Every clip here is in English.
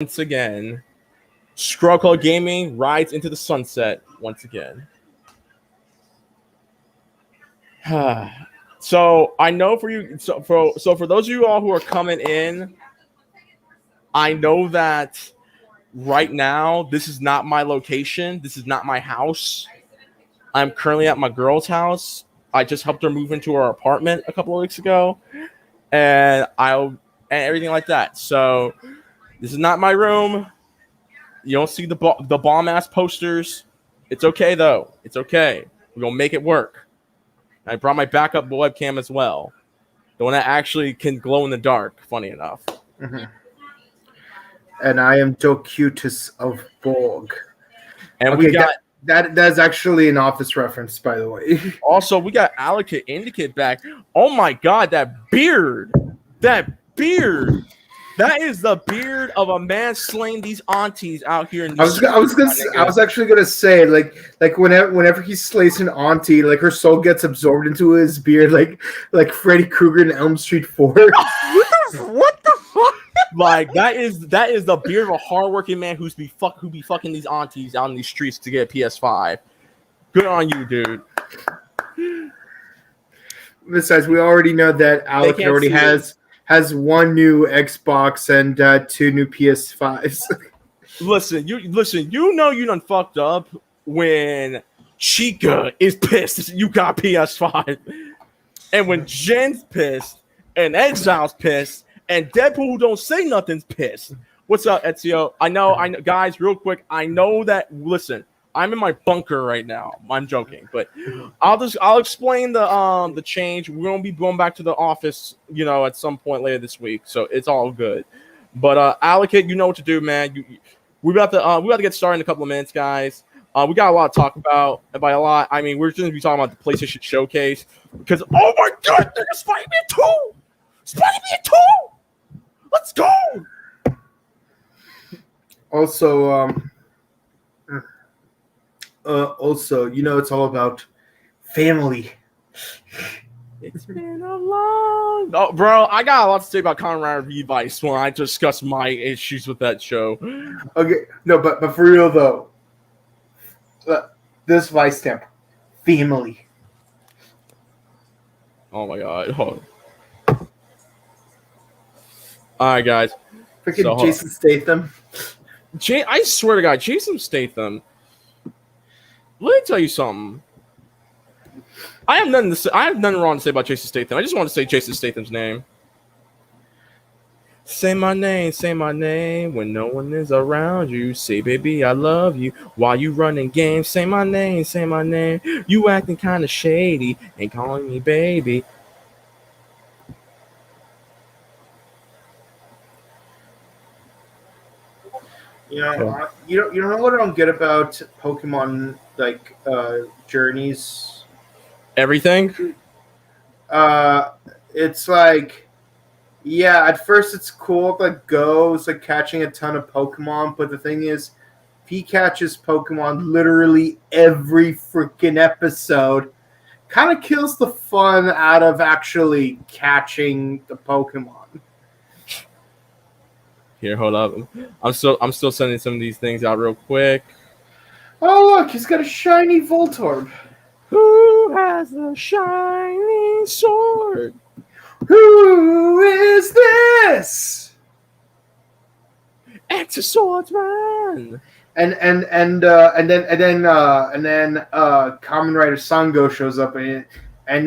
once again. ScrubClub Gaming rides into the sunset once again. So I know for you, so for those of you all who are coming in, I know that right now this is not my location. This is not my house. I'm currently at my girl's house. I just helped her move into her apartment a couple of weeks ago, and everything like that. So this is not my room. You don't see the bomb ass posters. It's okay though. It's okay. We're gonna make it work. I brought my backup webcam as well, the one that actually can glow in the dark. Funny enough. Mm-hmm. And I am Docutus of Borg. And okay, we got that's actually an Office reference, by the way. Also, we got Allocate Indicate back. Oh my god, that beard! That beard! That is the beard of a man slaying these aunties out here in these I was actually gonna say like whenever he slays an auntie, like her soul gets absorbed into his beard, like Freddy Krueger in Elm Street 4. What the fuck? Like that is the beard of a hardworking man who be fucking these aunties out in these streets to get a PS5. Good on you, dude. Besides, we already know that Alec already has one new Xbox and 2 new PS5s. Listen, you know you done fucked up when Chica is pissed you got PS5. And when Jen's pissed, and Exile's pissed, and Deadpool who don't say nothing's pissed. What's up, Ezio? I know, guys, real quick, I know that, listen, I'm in my bunker right now. I'm joking, but I'll explain the change. We're gonna be going back to the office, at some point later this week, so it's all good. But Allocate, you know what to do, man. We about to get started in a couple of minutes, guys. We got a lot to talk about. And by a lot, I mean we're just gonna be talking about the PlayStation Showcase because oh my god, there's Spider-Man 2! Spider-Man 2! Let's go! Also, it's all about family. It's been a long... Oh, bro, I got a lot to say about Conrad Vice when I discuss my issues with that show. Okay, no, but for real, though, this Vice stamp, family. Oh, my God. Hold on. All right, guys. Freaking Jason Statham. I swear to God, Jason Statham... Let me tell you something. I have nothing wrong to say about Jason Statham. I just want to say Jason Statham's name. Say my name when no one is around you. Say, baby, I love you while you running games. Say my name. You acting kind of shady and calling me baby. You know what I don't get about Pokemon journeys? Everything? It's like, yeah, at first it's cool, Go, it's catching a ton of Pokemon, but the thing is, he catches Pokemon literally every freaking episode. Kind of kills the fun out of actually catching the Pokemon. Here, hold up. I'm still sending some of these things out real quick. Oh, look, he's got a shiny Voltorb. Who has a shiny sword? Who is this? Ex-swordsman. And then Kamen Rider Sango shows up and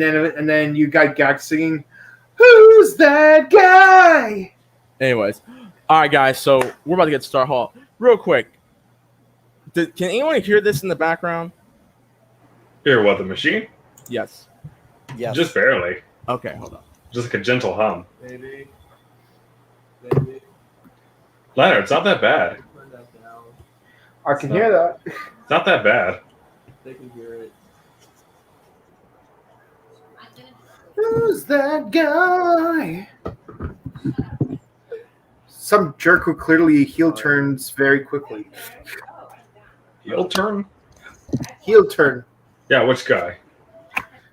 then you got Gak singing, "Who's that guy?" Anyways, all right, guys. So we're about to get started. Real quick. Can anyone hear this in the background? Hear what, the machine? Yes. Just barely. Okay, hold on. Just like a gentle hum. Maybe. Leonard, it's not that bad. Turn that down. I can hear that. It's not that bad. They can hear it. Who's that guy? Some jerk who clearly heel turns very quickly. Heel turn? Heel turn. Yeah, which guy?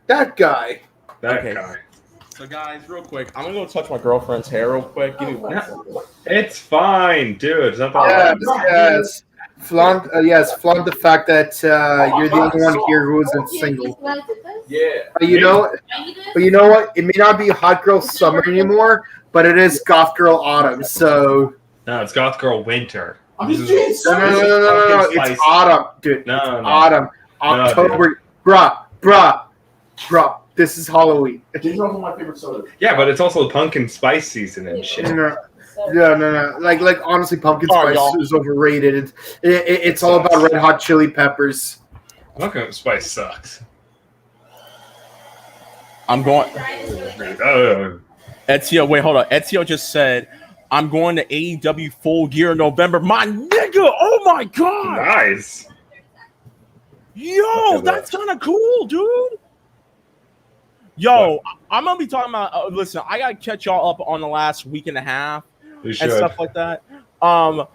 That guy. That Okay. guy. So guys, real quick, I'm gonna go touch my girlfriend's hair real quick. Give me 1 second. It's fine, dude. It's not Yes, that yes. Flaunt the fact that you're the only one here who isn't single. Yeah. But you know what? It may not be hot girl summer anymore, but it is goth girl autumn. So No, it's Goth Girl Winter. I'm just This is- no. Pumpkin It's spice. autumn, dude. No, It's no. autumn, October, bruh. This is Halloween. These are my favorite sodas. Yeah, but it's also pumpkin spice season and shit. No. Like honestly, pumpkin Sorry, spice y'all. is overrated. It's all about red hot chili peppers. Pumpkin spice sucks. I'm going. Oh, Ezio, wait, hold on. Ezio just said, I'm going to AEW Full Gear in November. My nigga, oh my god. nice. Yo, that's kind of cool, dude. Yo, I'm going to be talking about, listen, I got to catch y'all up on the last week and a half You and should. stuff like that. Kabuto,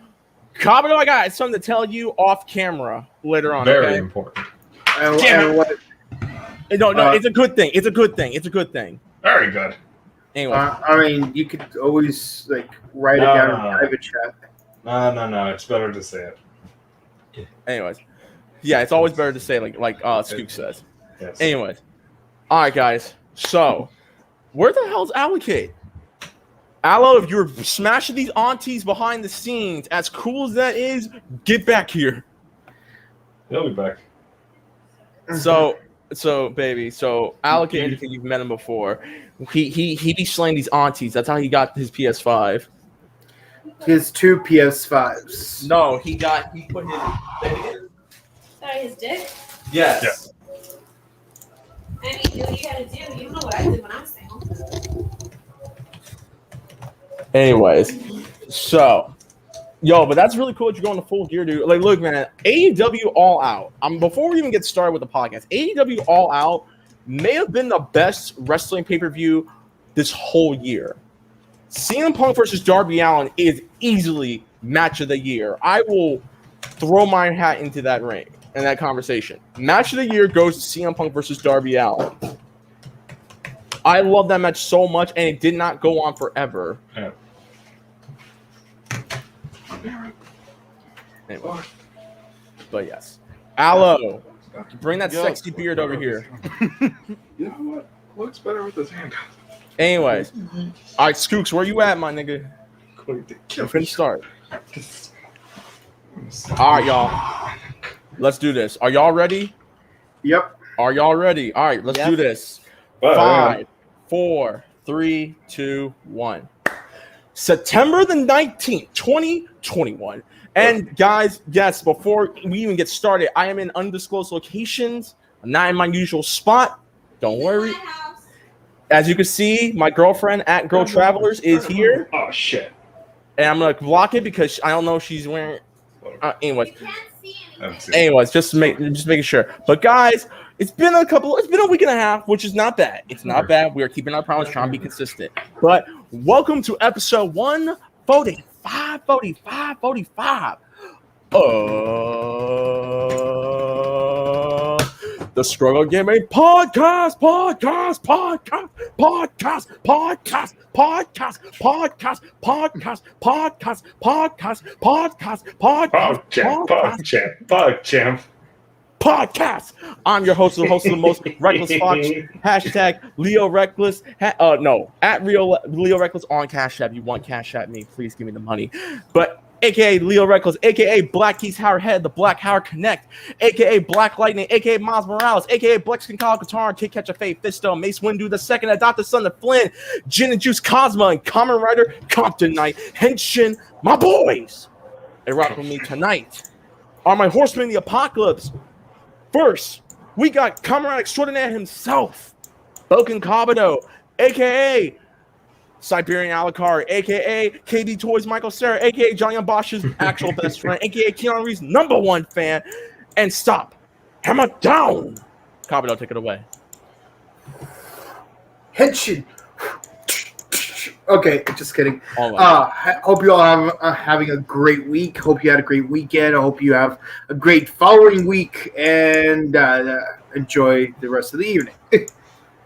I got something to tell you off camera later on. Very okay? important. Damn What? No, it's a good thing. It's a good thing. It's a good thing. Very good. Anyway. I mean, you could always like write it down in private chat. No. It's better to say it. Anyways. Yeah, it's always better to say like Skook says. Yes. Anyways. All right, guys. So, where the hell's Allocate? Allo, if you're smashing these aunties behind the scenes, as cool as that is, get back here. He'll be back. So baby, Allocate Indicate, you've met him before. He be slaying these aunties. That's how he got his PS5. His 2 PS5s. No, he put His dick? Yes. I mean, do what you gotta do. You know what I did when I was single. Anyways, so, but that's really cool that you're going to Full Gear, dude. Like, look, man, AEW All Out. Before we even get started with the podcast, AEW All Out may have been the best wrestling pay-per-view this whole year. CM Punk versus Darby Allin is easily match of the year. I will throw my hat into that ring and that conversation. Match of the year goes to CM Punk versus Darby Allin. I love that match so much, and it did not go on forever. Yeah. Anyway. But yes. Allo, bring that sexy beard over here. You know what? Looks better with his hand. Anyways. All right, Skooks, where you at, my nigga? We're finna start. All right, y'all. Let's do this. Are y'all ready? Yep. Are y'all ready? All right, let's do this. 5, 4, 3, 2, 1. September the 19th, 2021. And guys, yes, before we even get started, I am in undisclosed locations. I'm not in my usual spot. Don't worry. As you can see, my girlfriend at Girl Travelers is here. Oh shit. And I'm gonna block it because I don't know if she's wearing. Anyways, You can't see anyways, just making sure. But guys, it's been a week and a half, which is not bad. It's not bad. We are keeping our promise, trying to be consistent. But welcome to episode 145. The Struggle Gaming Podcast. Podcast. I'm your host, the host of the most reckless Fox. Hashtag Leo Reckless. At Leo Reckless on Cash App. You want Cash App me? Please give me the money. But aka Leo Reckless, aka Black Keys Howard Head, the Black Howard Connect, aka Black Lightning, aka Miles Morales, aka Blexkin Kyle Katar, Kid Catcher Faith, Fisto, Mace Windu the Second, Adopted Son of Flynn, Gin and Juice Cosma, and Common Rider Compton Knight, Henshin, my boys. And rock with me tonight are my horsemen of the apocalypse. First, we got Comrade Extraordinaire himself, Bouken Kabuto, aka Siberian Alucard, aka KB Toys Michael Sarah, aka Johnny Bosch's actual best friend, aka Keanu Reeves' #1 fan. And stop. Hammer down. Kabuto, take it away. Henshin. Okay, just kidding. All right. Hope you all are having a great week. Hope you had a great weekend. I hope you have a great following week and enjoy the rest of the evening.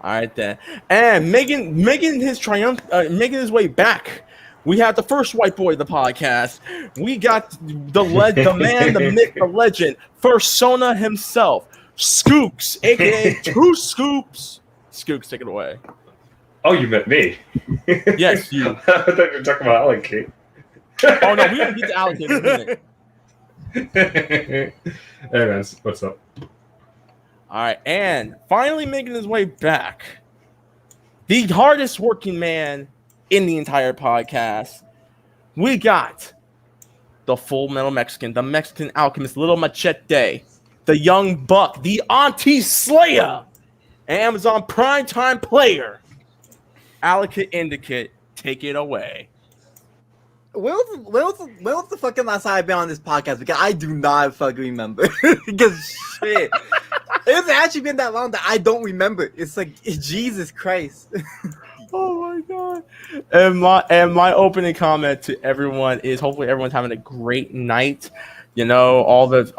All right then. And making making his way back. We have the first white boy of the podcast. We got the man, the myth, the legend, Fursona himself, Skooks, aka Two Scoops. Skooks, take it away. Oh, you meant me. Yes, you. I thought you were talking about Allocate. Oh no, we don't get to allocate in a minute. Hey man, what's up? All right, and finally making his way back, the hardest working man in the entire podcast. We got the Full Metal Mexican, the Mexican alchemist, Little Machete, the young buck, the Auntie Slayer, Amazon primetime player, Allocate Indicate. Take it away. When was the fucking last time I've been on this podcast? Because I do not fucking remember. Because shit, it's actually been that long that I don't remember. It's like Jesus Christ. Oh my god! And my opening comment to everyone is hopefully everyone's having a great night. You know, all the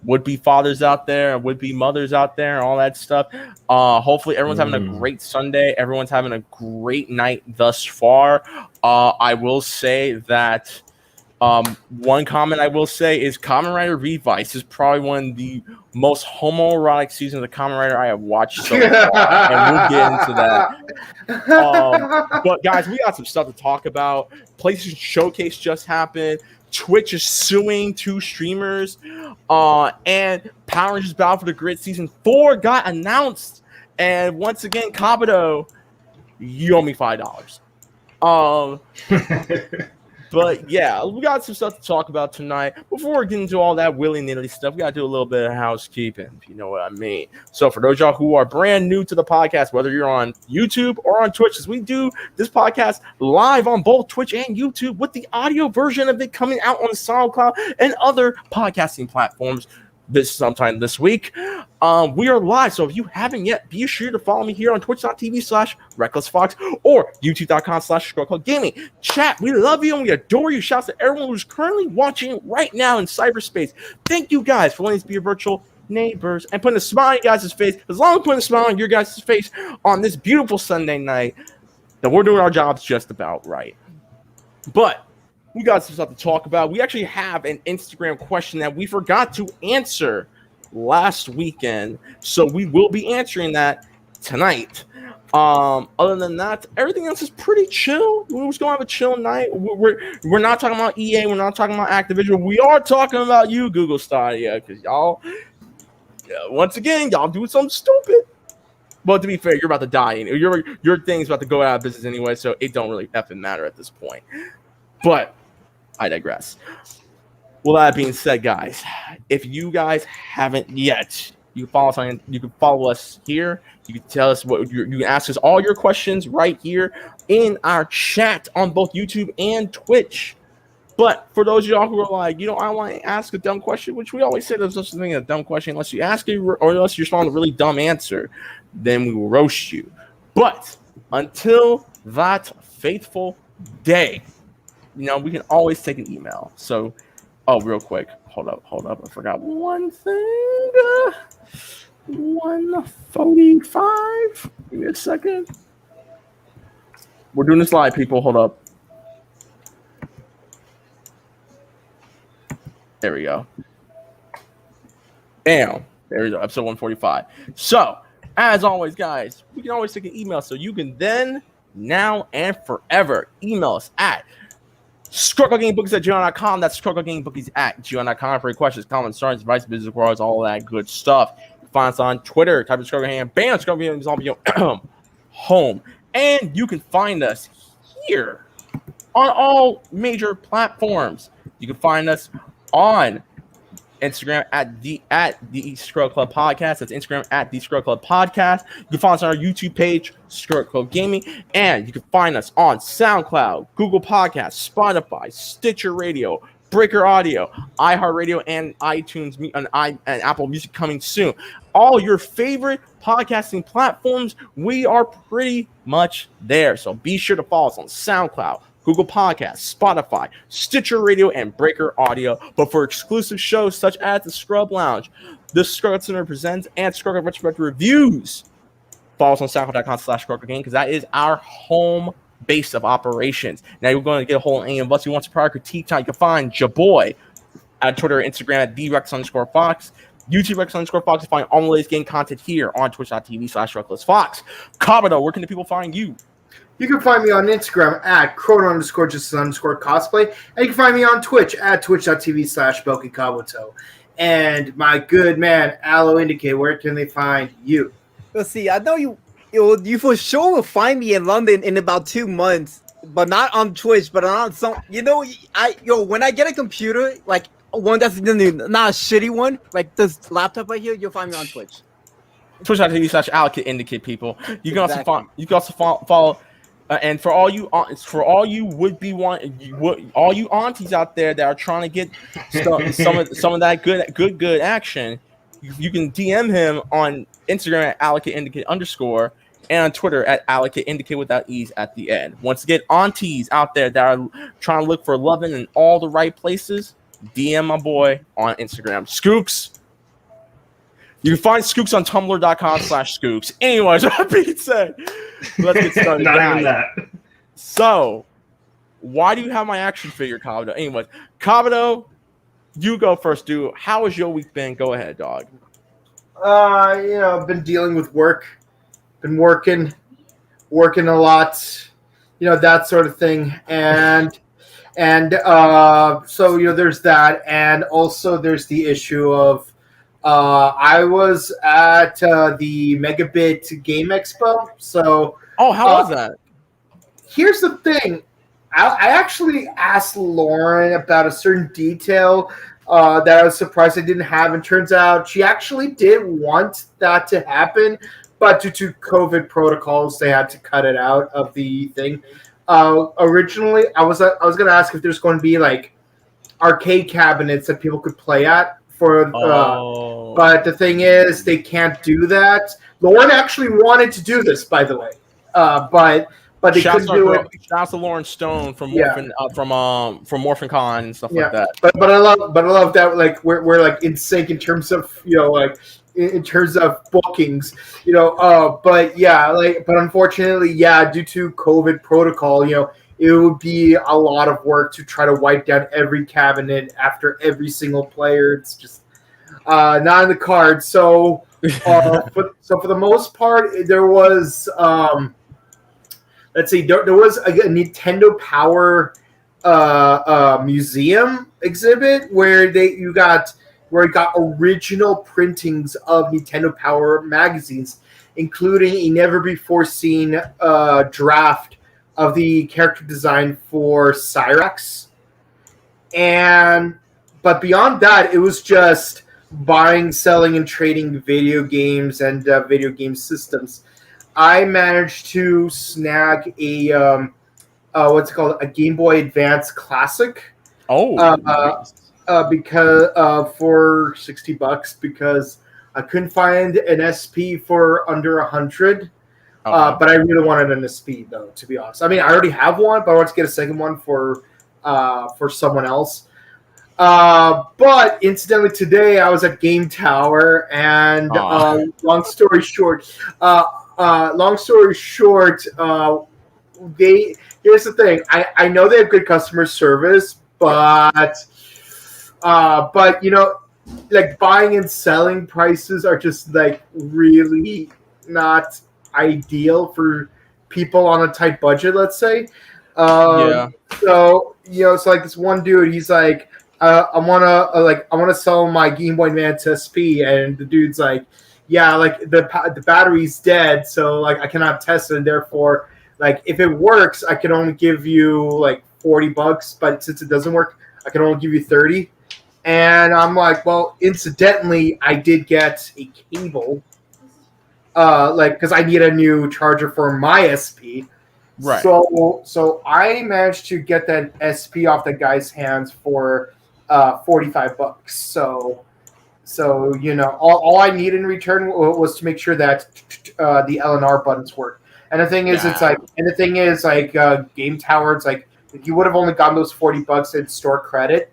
would be fathers out there, would be mothers out there, all that stuff. Hopefully everyone's having a great Sunday. Everyone's having a great night thus far. I will say that one comment I will say is Kamen Rider Revice is probably one of the most homoerotic seasons of Kamen Rider I have watched so far, and we'll get into that. But guys, we got some stuff to talk about. PlayStation Showcase just happened. Twitch is suing 2 streamers, and Power Rangers Battle for the Grid Season 4 got announced. And once again, Kabuto, you owe me $5. But yeah, we got some stuff to talk about tonight. Before we get into all that willy-nilly stuff, we got to do a little bit of housekeeping, if you know what I mean. So for those of y'all who are brand new to the podcast, whether you're on YouTube or on Twitch, as we do this podcast live on both Twitch and YouTube with the audio version of it coming out on SoundCloud and other podcasting platforms sometime this week. We are live, so if you haven't yet, be sure to follow me here on twitch.tv/RecklessFox or youtube.com/ScrubClub Gaming. Chat, we love you and we adore you. Shouts to everyone who's currently watching right now in cyberspace. Thank you guys for letting us be your virtual neighbors and putting a smile on you guys' face. As long as putting a smile on your guys' face on this beautiful Sunday night, then we're doing our jobs just about right. But we got some stuff to talk about. We actually have an Instagram question that we forgot to answer last weekend, so we will be answering that tonight. Other than that, everything else is pretty chill. We're just gonna have a chill night. We're not talking about EA. We're not talking about Activision. We are talking about you, Google Stadia, because y'all, once again, y'all doing something stupid. Well, to be fair, you're about to die. Your thing's about to go out of business anyway, so it don't really effing matter at this point. But I digress. Well, that being said, guys, if you guys haven't yet, you can follow us on. You can follow us here. You can tell us what you can ask us all your questions right here in our chat on both YouTube and Twitch. But for those of y'all who are like, I want to ask a dumb question, which we always say there's such a thing as a dumb question unless you ask it or unless you respond with a really dumb answer, then we will roast you. But until that fateful day, we can always take an email. So, real quick. Hold up. I forgot one thing. 145. Give me a second. We're doing this live, people. Hold up. There we go. Bam. There we go. Episode 145. So, as always, guys, we can always take an email. So you can then, now, and forever email us at ScrubClubGamingBookies@gmail.com. That's ScrubClubGamingBookies@gmail.com for your questions, comments, concerns, advice, business requirements, all that good stuff. You can find us on Twitter. Type in ScrubClub, bam, ScrubClub is on your home. And you can find us here on all major platforms. You can find us on Instagram at the Scrub Club Podcast. That's Instagram at the Scrub Club Podcast. You can find us on our YouTube page, Scrub Club Gaming, and you can find us on SoundCloud, Google Podcasts, Spotify, Stitcher Radio, Breaker Audio, iHeartRadio, and iTunes and Apple Music coming soon. All your favorite podcasting platforms, we are pretty much there. So be sure to follow us on SoundCloud, Google Podcasts, Spotify, Stitcher Radio, and Breaker Audio. But for exclusive shows such as the Scrub Lounge, the Scrub Center Presents, and Scrub Retrospective Reviews, Follow us on SoundCloud.com/ScrubClub because that is our home base of operations. Now you're going to get a hold of any of us. You want some product critique time, you can find Jaboy at Twitter and Instagram at DRex_Fox. YouTube Rex_Fox to find all the latest game content here on twitch.tv/RecklessFox. Kabuto, where can the people find you? You can find me on Instagram at Chrono_Justice_Cosplay. And you can find me on Twitch at twitch.tv/Bouken Kabuto. And my good man, Allocate Indicate, where can they find you? Let's see. I know you for sure will find me in London in about 2 months, but not on Twitch, but on some. When I get a computer, like one that's not a shitty one, like this laptop right here, you'll find me on Twitch. Twitch.tv/Allocate Indicate, people. You can also follow. And for all you would-be all you aunties out there that are trying to get some of that good action, you can DM him on Instagram at Allocate Indicate _ and on Twitter at Allocate Indicate without E's at the end. Once again, aunties out there that are trying to look for loving in all the right places, DM my boy on Instagram. Skooks. You can find Skooks on tumblr.com/Skooks. Anyways, that being said, let's get started. Not even that. So, why do you have my action figure, Kabuto? Anyways, Kabuto, you go first, dude. How has your week been? Go ahead, dog. I've been dealing with work. Been working a lot. That sort of thing. And so there's that, and also there's the issue of I was at the Megabit Game Expo. So, how was that? Here's the thing. I actually asked Lauren about a certain detail that I was surprised I didn't have. And turns out she actually did want that to happen, but due to COVID protocols, they had to cut it out of the thing. Originally, I was going to ask if there's going to be like arcade cabinets that people could play at. But the thing is, they can't do that. Lauren actually wanted to do this, by the way, but they couldn't do it. Shouts to Lauren Stone from Morphin, from MorphinCon and stuff like that. But I love that like we're like in sync in terms of in terms of bookings, but unfortunately, due to COVID protocol, it would be a lot of work to try to wipe down every cabinet after every single player. It's just not in the cards. So, for the most part, there was there was a Nintendo Power museum exhibit where it got original printings of Nintendo Power magazines, including a never before seen draft of the character design for Cyrax. But beyond that, it was just buying, selling, and trading video games and video game systems. I managed to snag a a Game Boy Advance Classic. Because for $60 because I couldn't find an SP for under 100. But I really wanted an SP though, to be honest. I mean, I already have one, but I want to get a second one for someone else. But incidentally, today I was at Game Tower, and long story short, here's the thing. I know they have good customer service, but like buying and selling prices are just like really not ideal for people on a tight budget, let's say. So like this one dude, he's like, I wanna sell my Game Boy Advance SP, and the dude's like, yeah, like the battery's dead, so like I cannot test it, and therefore like if it works, I can only give you like $40, but since it doesn't work, I can only give you 30. And I'm like, well, incidentally, I did get a cable, because I need a new charger for my SP. Right. So I managed to get that SP off the guy's hands for $45. So all I needed in return was to make sure that the LNR buttons work. And the thing is, Game Tower, it's like you would have only gotten those $40 in store credit.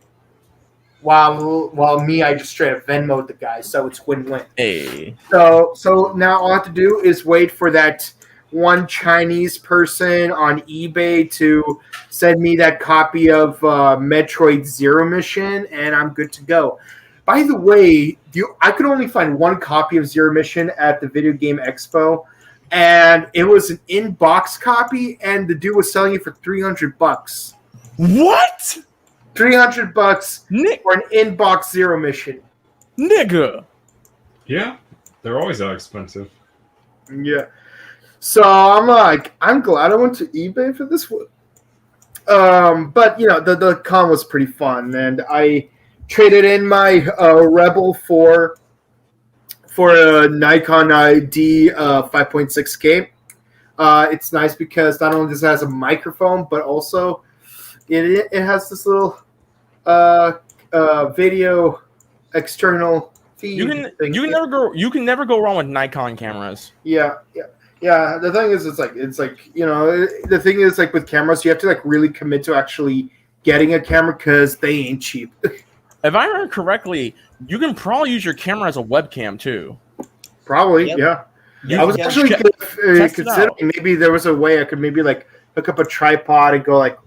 while me, I just straight up Venmo'd the guy, so it's win-win. Hey. So now all I have to do is wait for that one Chinese person on eBay to send me that copy of Metroid Zero Mission, and I'm good to go. By the way, I could only find one copy of Zero Mission at the Video Game Expo, and it was an in-box copy, and the dude was selling it for $300. What? $300 Nick, for an in-box Zero Mission. nigga. Yeah, they're always that expensive. Yeah. So I'm like, I'm glad I went to eBay for this one. But you know, the con was pretty fun, and I traded in my Rebel for a Nikon ID 5.6K. It's nice because not only does it has a microphone, but also it has this little video external feed. You can never go wrong with Nikon cameras. Yeah. The thing is, it's like you know, the thing is like with cameras, you have to like really commit to actually getting a camera because they ain't cheap. If I remember correctly, you can probably use your camera as a webcam too. Probably, Yep. yeah. I was actually considering maybe there was a way I could maybe like hook up a tripod and go like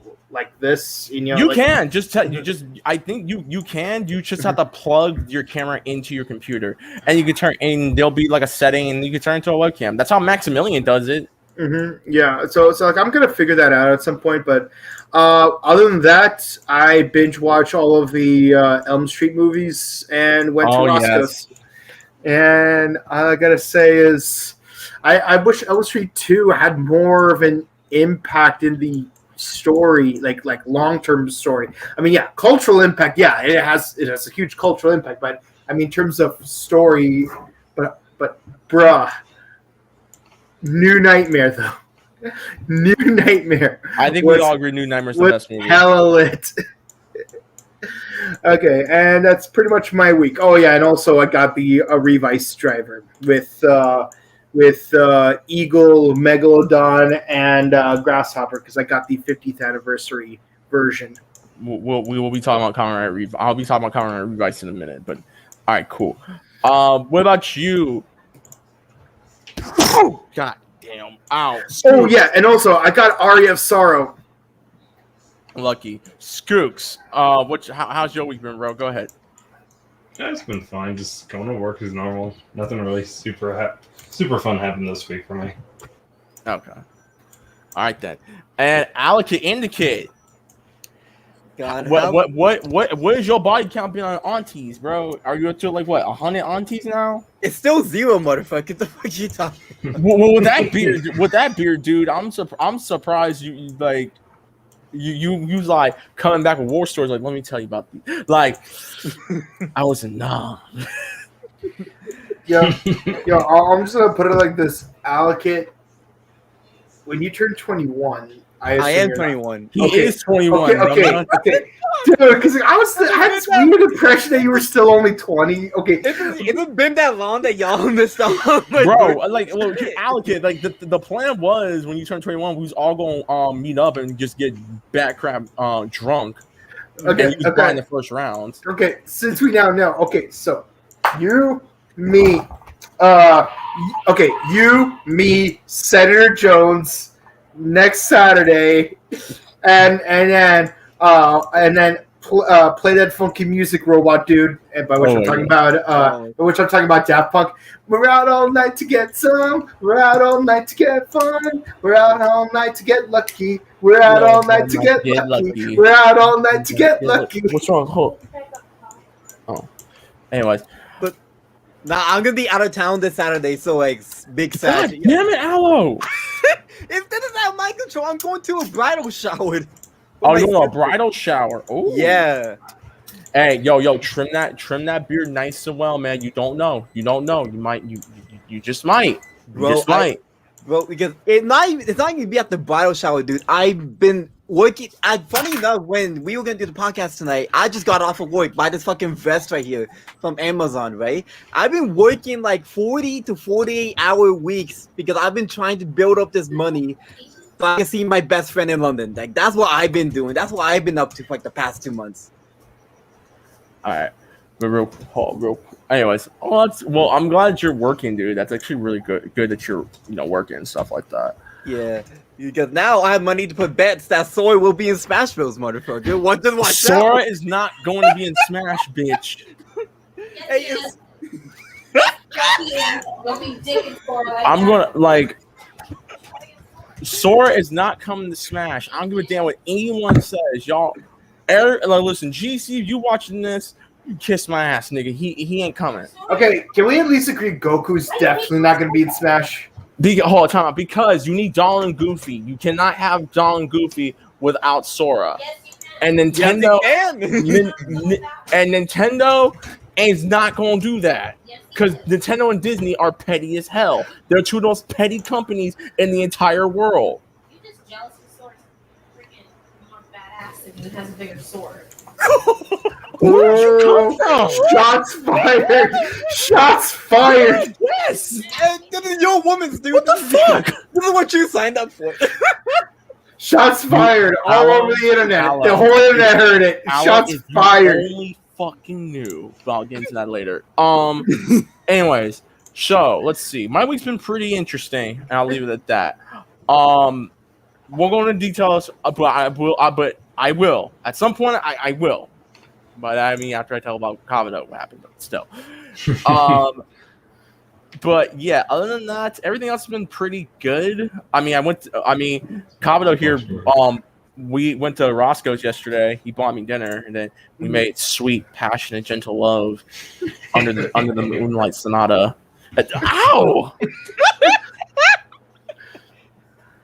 this. You know, You like, can I think you can. You just have to plug your camera into your computer, and you can turn. And there'll be like a setting, and you can turn it into a webcam. That's how Maximilian does it. Mm-hmm. Yeah. So like I'm gonna figure that out at some point. But other than that, I binge watch all of the Elm Street movies and went to Roscoe's. Yes. And I gotta say is, I wish Elm Street 2 had more of an impact in the story, like long-term story. I mean, yeah, cultural impact. Yeah, it has a huge cultural impact. But I mean, in terms of story, but bruh, New Nightmare though. New Nightmare. I think we all agree New Nightmare's the best movie. Hella lit. Okay, and that's pretty much my week. Oh yeah, and also I got the Revice driver with Eagle, Megalodon, and Grasshopper because I got the 50th anniversary version. We will be talking about Kamen Rider I'll be talking about Kamen Rider Revice in a minute, but all right, cool. What about you? Oh, God damn! Ow! Oh yeah, and also I got Aria of Sorrow. Lucky Skooks. How's your week been, bro? Go ahead. Yeah, it's been fine. Just going to work as normal. Nothing really super fun happened this week for me. Okay. All right then. And Allocate Indicate. God, What is your body count being on aunties, bro? Are you up to like what 100 aunties now? it's still zero, motherfucker. What the fuck are you talking? Well, with that beard, dude, I'm surprised you like. You like coming back with war stories like let me tell you about the like I was in Yo, I'm just gonna put it like this: Allocate. When you turn 21, I am you're 21. He is 21. Okay. Dude, because I had this weird impression that you were still only 20. Okay. It's been that long that y'all missed out. Bro, like look, Allocate, like the plan was when you turn 21, we was all gonna meet up and just get bat crap drunk. Okay. And you buy in the first round. Okay. Since we now know. Okay. So you, me, me, Senator Jones, next Saturday, and then play that funky music robot dude, and by which I'm talking about Daft Punk. We're out all night to get some. We're out all night to get fun. We're out all night to get lucky. We're out all night to get lucky. We're out all night to get lucky. What's wrong? Oh. Anyways. Nah, I'm gonna be out of town this Saturday, so like big sad. God damn it, Allo! If that is out of my control, I'm going to a bridal shower. Oh, you know, a bridal shower. Oh yeah. Hey, yo, trim that beard nice and well, man. You don't know. You might. You just might. Bro, because it's not even gonna be at the bridal shower, dude. I've been working. Funny enough, when we were gonna do the podcast tonight, I just got off of work by this fucking vest right here from Amazon, right? I've been working like 40 to 48-hour weeks because I've been trying to build up this money so I can see my best friend in London. Like that's what I've been doing. That's what I've been up to for like the past 2 months. All right, but real. Anyways, well, I'm glad that you're working, dude. That's actually really good. Good that you're working and stuff like that. Yeah, because now I have money to put bets that Sora will be in Smash Bros. Motherfucker. Watch Sora out. is not going to be in Smash, bitch. Hey, it's- I'm gonna like. Sora is not coming to Smash. I don't give a damn what anyone says, y'all. Eric, like, listen, GC, if you watching this, you kiss my ass, nigga. He ain't coming. Okay, can we at least agree Goku's definitely not going to be in Smash? Hold on, time out, because you need Donald and Goofy. You cannot have Donald and Goofy without Sora. And Nintendo, and Nintendo is not gonna do that because Nintendo and Disney are petty as hell. They're two of those petty companies in the entire world. You're just jealous of Sora's freaking more badass and he has a bigger sword. Where did you come from? Shots fired! Shots fired! Yes. You're a woman's dude. What the fuck? This is what you signed up for. Shots fired all over the internet. Aloe. The whole internet heard it. Shots If you fired. only fucking knew. But I'll get into that later. Anyways, so let's see. My week's been pretty interesting, and I'll leave it at that. We'll go into details, but I will at some point. I will. But I mean, after I tell about Kabuto what happened, but still. But yeah, other than that, everything else has been pretty good. I mean, Kabuto here. We went to Roscoe's yesterday. He bought me dinner, and then we made sweet, passionate, gentle love under the moonlight sonata. Ow!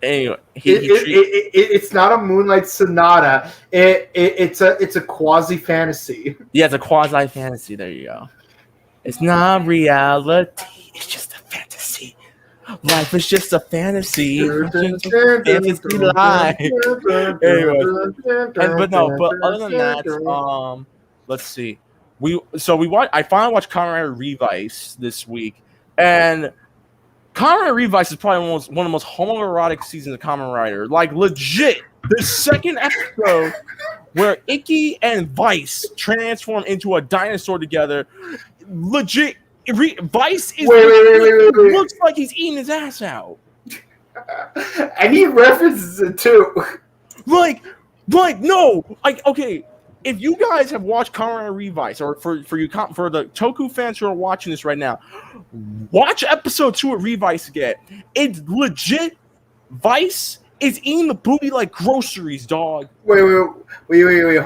Anyway, it's not a moonlight sonata. It's a quasi fantasy. Yeah, it's a quasi fantasy. There you go. It's not reality. It's just a fantasy. Life is just a fantasy. Fantasy life. Anyway, but other than that, let's see. I finally watched Kamen Rider Revice this week, and Kamen Rider Revice is probably one of the most homoerotic seasons of Kamen Rider. Like legit, the second episode where Icky and Vice transform into a dinosaur together. Legit, Vice is wait. looks like he's eating his ass out. And he references it too. Like no, okay. If you guys have watched Kamen Rider Revice, or for the Toku fans who are watching this right now, watch episode 2 of Revice again. It's legit. Vice is eating the booty like groceries, dog. Wait. Hold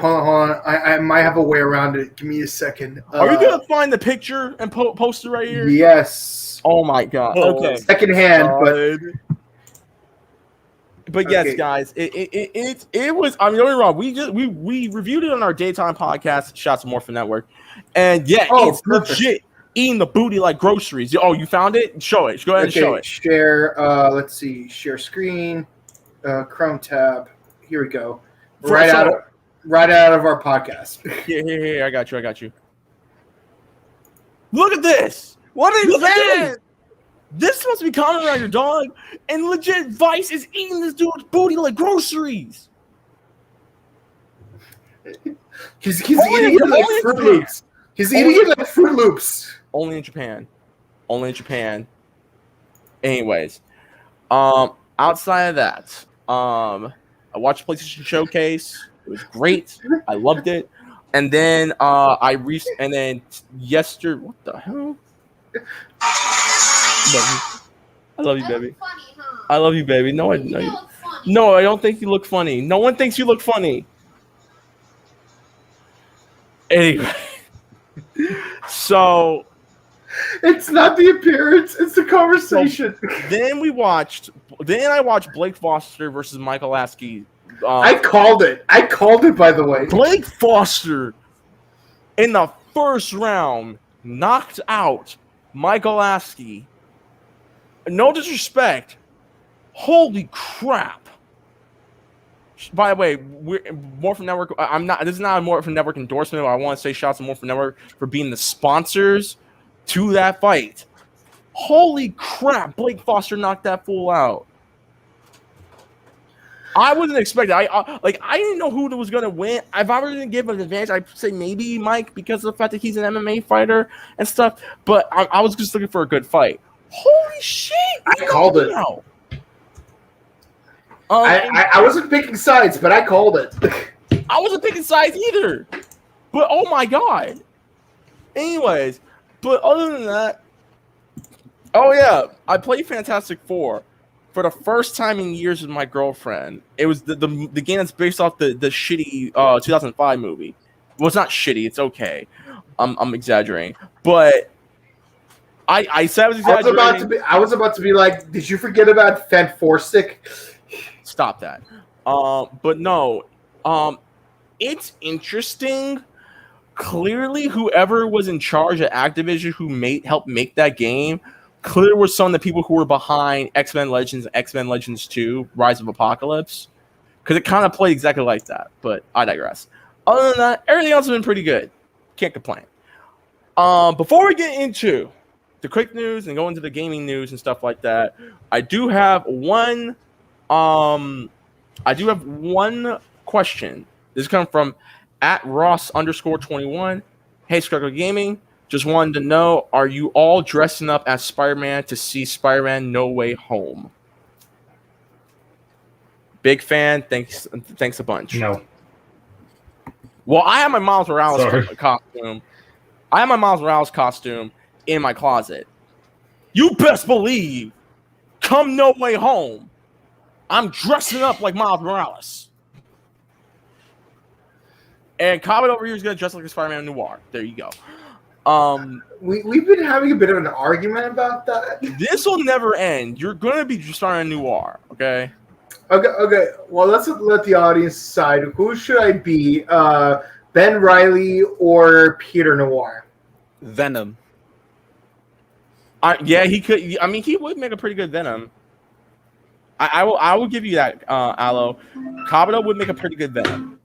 on. I might have a way around it. Give me a second. Are you gonna find the picture and post it right here? Yes. Oh my god. Okay. Secondhand, But yes, okay. guys, it was. I mean, don't get me wrong. We reviewed it on our daytime podcast, Shots of Morphin Network, and yeah, it's perfect. legit eating the booty like groceries. Oh, you found it? Show it. Go ahead and show it. Share. Let's see. Share screen. Chrome tab. Here we go. Right out of our podcast. Here. I got you. Look at this. What is that? This is supposed to be Kamen Rider, dog, and legit Vice is eating this dude's booty like groceries. He's eating it like Fruit Loops. He's eating it like Fruit Loops. Only in Japan. Anyways, outside of that, I watched PlayStation Showcase. It was great. I loved it. And then yesterday, what the hell? I love you, baby. Funny, huh? I love you, baby. No, I don't think you look funny. No one thinks you look funny. Anyway, so it's not the appearance; it's the conversation. Then I watched Blake Foster versus Michael Lasky. I called it. By the way, Blake Foster in the first round knocked out Michael Lasky. No disrespect. Holy crap. By the way, we're Morphin Network. This is not a Morphin Network endorsement, but I want to say shouts to Morphin Network for being the sponsors to that fight. Holy crap. Blake Foster knocked that fool out. I wasn't expecting. I didn't know who was gonna win. If I were gonna give an advantage, I'd say maybe Mike because of the fact that he's an MMA fighter and stuff. But I was just looking for a good fight. Holy shit! I called it. Now. I wasn't picking sides, but I called it. I wasn't picking sides either. But oh my god. Anyways, but other than that, oh yeah, I played Fantastic Four for the first time in years with my girlfriend. It was the game that's based off the shitty 2005 movie. Well, it's not shitty. It's okay. I'm exaggerating, but I said I was exaggerating. I was about to be like, did you forget about Fantastic? Stop that. But no. It's interesting. Clearly, whoever was in charge at Activision who helped make that game, clearly were some of the people who were behind X-Men Legends and X-Men Legends 2, Rise of Apocalypse. Because it kind of played exactly like that, but I digress. Other than that, everything else has been pretty good. Can't complain. Before we get into the quick news and go into the gaming news and stuff like that, I do have one question. This is coming from @Ross_21. Hey, ScrubClub Gaming. Just wanted to know, are you all dressing up as Spider-Man to see Spider-Man No Way Home? Big fan. Thanks a bunch. No. Well, I have my Miles Morales costume. I have my Miles Morales costume in my closet. You best believe, come No Way Home, I'm dressing up like Miles Morales. And Kabuto over here is going to dress like a Spider-Man Noir. There you go. We've been having a bit of an argument about that. This will never end. You're going to be Spider-Man Noir, okay? Okay. Well, let's let the audience decide. Who should I be? Ben Reilly or Peter Noir? Venom. Yeah, he could. I mean, he would make a pretty good Venom. I will give you that, Allo. Kabuto would make a pretty good Venom.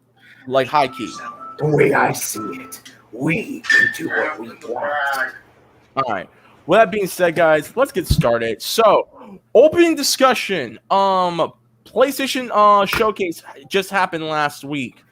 Like high key. The way I see it, we can do what we want. All right. With that being said, guys, let's get started. So, opening discussion. PlayStation Showcase just happened last week,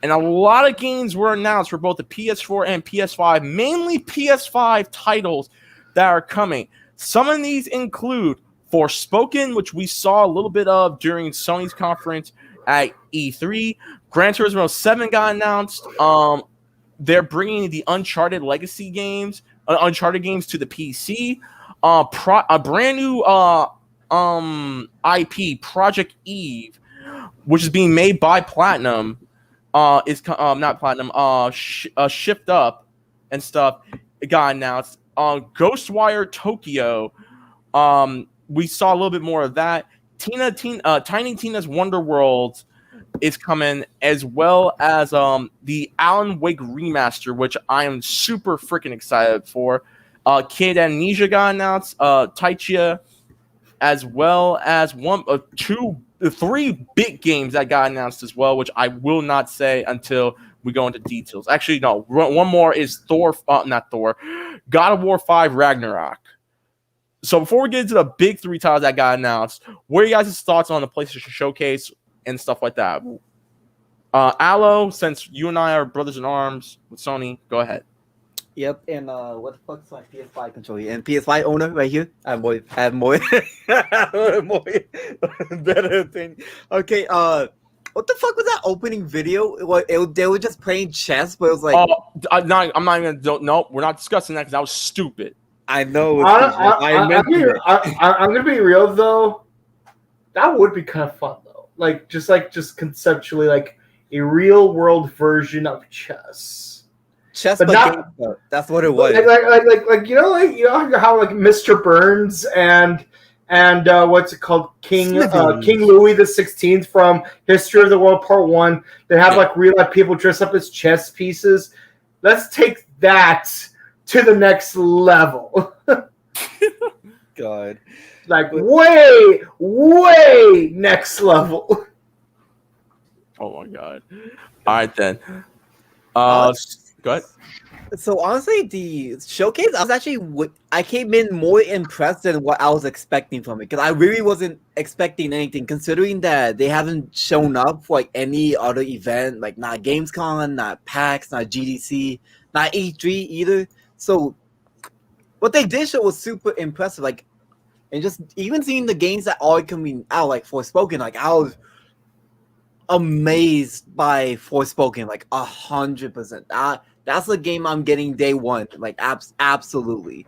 and a lot of games were announced for both the PS4 and PS5. Mainly PS5 titles that are coming. Some of these include Forspoken, which we saw a little bit of during Sony's conference at E3. Gran Turismo 7 got announced. They're bringing the Uncharted Legacy games, Uncharted games to the PC. A brand new IP, Project Eve, which is being made by Platinum, is not Platinum. Shift Up and stuff. It got announced. Ghostwire Tokyo. We saw a little bit more of that. Tiny Tina's Wonder World is coming, as well as the Alan Wake remaster, which I am super freaking excited for. Kid Amnesia got announced, Taichia, as well as three big games that got announced as well, which I will not say until we go into details. Actually, no, one more is not Thor, God of War 5 Ragnarok. So before we get into the big three titles that got announced, what are you guys' thoughts on the PlayStation Showcase and stuff like that? Allo, since you and I are brothers in arms with Sony, go ahead. Yep, and what the fuck's my PS5 controller? And PS5 owner right here. I have more better thing. Okay, what the fuck was that opening video? They were just playing chess, but it was like, I'm not even gonna. No, we're not discussing that because that was stupid. I know. I'm gonna be real though. That would be kind of fun though. Just conceptually, like a real world version of chess. Chess, but not, that's what it was. Like you know how like Mr. Burns and what's it called, King Louis the 16th from History of the World Part 1. They have like real life people dressed up as chess pieces. Let's take that to the next level. God, like way next level. Oh my god! All right then. Go ahead. So honestly, the showcase, I came in more impressed than what I was expecting from it because I really wasn't expecting anything, considering that they haven't shown up for like any other event, like not Gamescom, not PAX, not GDC, not E3 either. So what they did show was super impressive. Like, and just even seeing the games that are coming out, like Forspoken, like I was amazed by Forspoken, like 100%. That's the game I'm getting day one, like absolutely.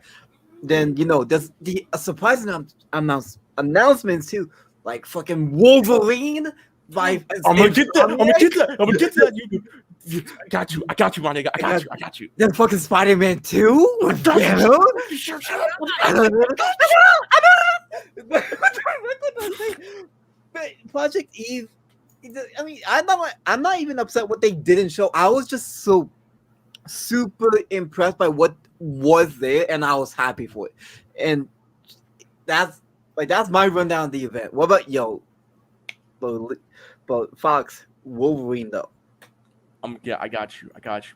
Then there's the surprising announcements too, like fucking Wolverine. I'm gonna get that. I'm gonna get that. I'm gonna get that. I got you. I got you, my nigga. I got you. Then fucking Spider-Man 2. Project Eve. I mean, I'm not even upset what they didn't show. I was just so super impressed by what was there, and I was happy for it. And that's my rundown of the event. What about but Fox Wolverine though? Yeah, I got you.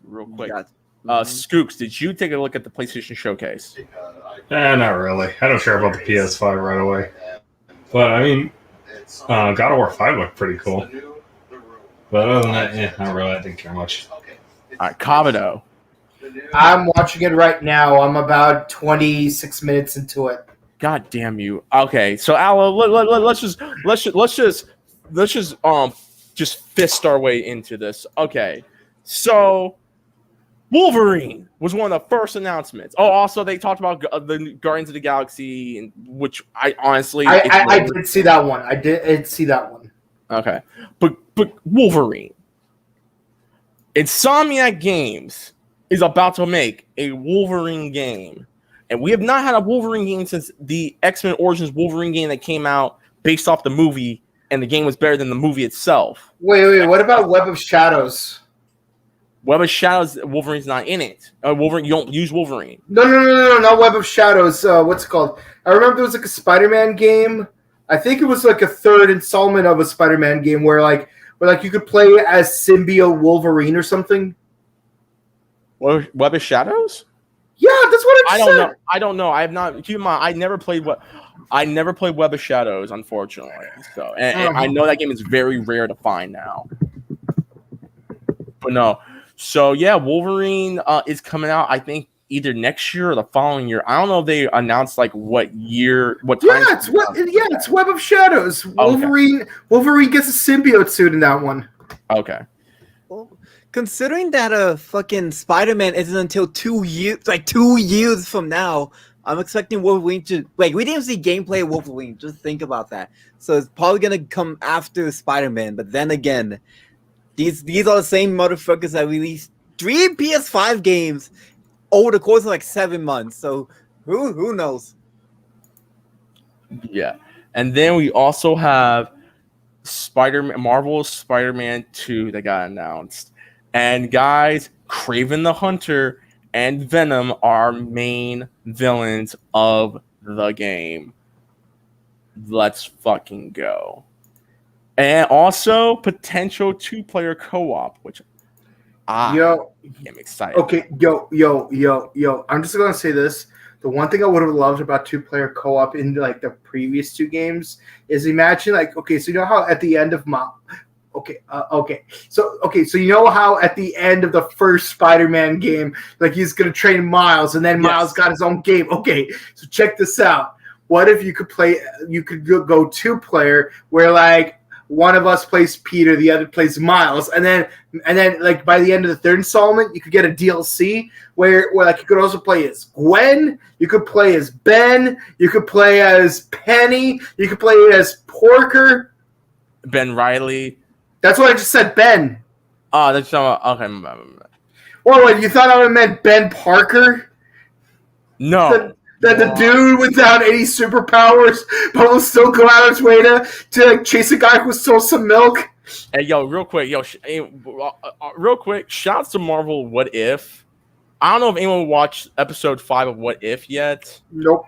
Real quick. Mhm. Scoops, did you take a look at the PlayStation Showcase? Not really. I don't care about the PS5 right away. But I mean, God of War 5 looked pretty cool. But other than that, not really. I didn't care much. All right, Kabuto. I'm watching it right now. I'm about 26 minutes into it. God damn you. Okay, so Aloe, let's just fist our way into this. Okay, so Wolverine was one of the first announcements. Oh, also they talked about the Guardians of the Galaxy, which I honestly I did see that one. I did see that one. Okay, but Wolverine, Insomniac Games is about to make a Wolverine game, and we have not had a Wolverine game since the X-Men Origins Wolverine game that came out based off the movie, and the game was better than the movie itself. Wait. What about Web of Shadows? Web of Shadows, Wolverine's not in it. Wolverine, you don't use Wolverine. No, not Web of Shadows. What's it called? I remember there was like a Spider-Man game. I think it was like a third installment of a Spider-Man game where you could play as symbiote Wolverine or something. Web of Shadows? Yeah, that's what I said. I don't know. I have not. Keep in mind, I never played Web of Shadows, unfortunately. So, and I know that game is very rare to find now. But no. So yeah, Wolverine is coming out. I think either next year or the following year. I don't know if they announced like what year, what time. Yeah, it's Web of Shadows. Wolverine gets a symbiote suit in that one. Okay. Well, considering that fucking Spider-Man isn't until 2 years, like 2 years from now, I'm expecting Wolverine to we didn't see gameplay of Wolverine. Just think about that. So it's probably gonna come after Spider-Man. But then again, these are the same motherfuckers that released 3 PS5 games over the course of like 7 months. So who knows? Yeah. And then we also have Marvel's Spider-Man 2 that got announced. And guys, Kraven the Hunter and Venom are main villains of the game. Let's fucking go. And also potential 2-player co-op, which I am excited. Okay, yo. I'm just gonna say this. The one thing I would have loved about 2-player co-op in like the previous 2 games is imagine so you know how at the end of so you know how at the end of the first Spider-Man game, like he's gonna train Miles and then Miles got his own game. Okay, so check this out. What if you could go 2-player where like one of us plays Peter, the other plays Miles, and then like by the end of the 3rd installment, you could get a DLC where like you could also play as Gwen, you could play as Ben, you could play as Penny, you could play as Porker, Ben Riley. That's what I just said, Ben. Oh, that's not okay. Wait, you thought I meant Ben Parker? No. The dude without any superpowers, but will still go out of his way to like, chase a guy who stole some milk. Hey, real quick, shouts to Marvel What If. I don't know if anyone watched episode 5 of What If yet. Nope.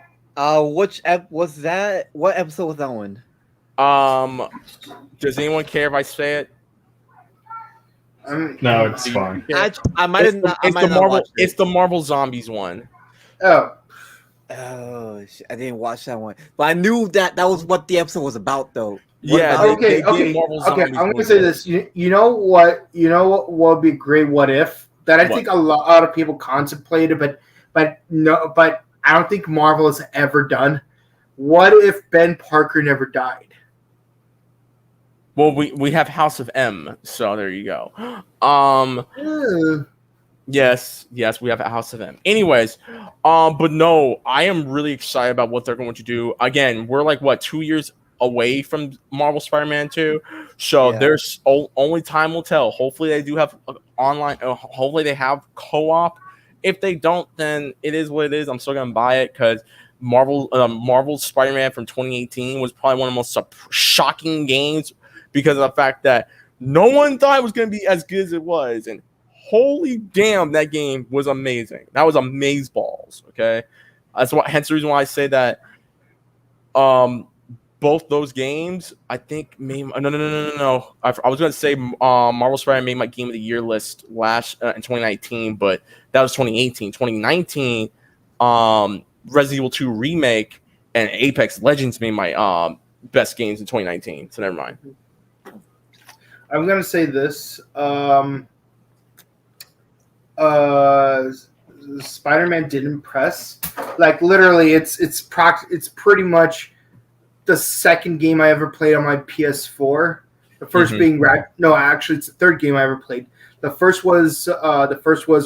Which was that? What episode was that one? Does anyone care if I say it? No, it's fine. I might have not. I might not watch It's the Marvel Zombies one. Oh, I didn't watch that one, but I knew that was what the episode was about, though. Yeah, about they okay. did Marvel Okay, Zombies I'm one gonna say day. this. You know what? You know what would be a great what if that I What? think a lot of people contemplated, but I don't think Marvel has ever done. What if Ben Parker never died? Well, we have House of M, so there you go. Yes, we have a House of M. Anyways, but no, I am really excited about what they're going to do. Again, we're like 2 years away from Marvel Spider-Man 2, so there's only time will tell. Hopefully, they do have online. Hopefully, they have co-op. If they don't, then it is what it is. I'm still gonna buy it because Marvel Spider-Man from 2018 was probably one of the most shocking games because of the fact that no one thought it was gonna be as good as it was, and holy damn, that game was amazing. That was amazeballs. Okay, hence the reason why I say that. Both those games, I think, maybe no. I was going to say Marvel Spider-Man made my Game of the Year list in 2019, but that was 2018. 2019, Resident Evil 2 Remake and Apex Legends made my best games in 2019. So never mind. I'm gonna say this. Spider-Man did impress. Like literally, it's pretty much the second game I ever played on my PS4. The first being actually it's the third game I ever played. The first was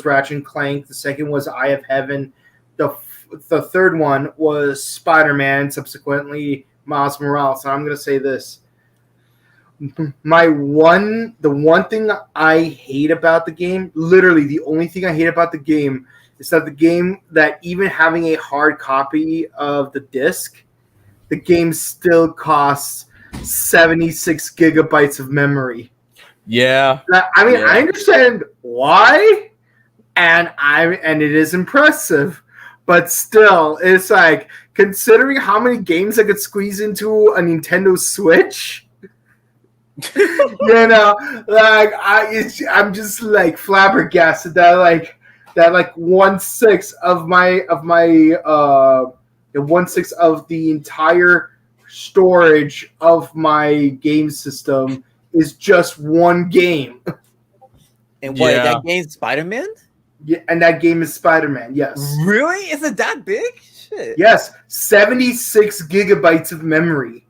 Ratchet and Clank. The second was Eye of Heaven. The third one was Spider-Man. Subsequently, Miles Morales. And I'm gonna say this: the one thing I hate about the game, literally the only thing I hate about the game, is that even having a hard copy of the disc, the game still costs 76 gigabytes of memory. Yeah. I mean, I understand why, and it is impressive, but still, it's like, considering how many games I could squeeze into a Nintendo Switch, like I'm just like flabbergasted that 1/6 of my 1/6 of the entire storage of my game system is just one game. And what that game's Spider-Man? Yeah, and that game is Spider-Man. Yes. Really? Is it that big? Shit. Yes, 76 gigabytes of memory.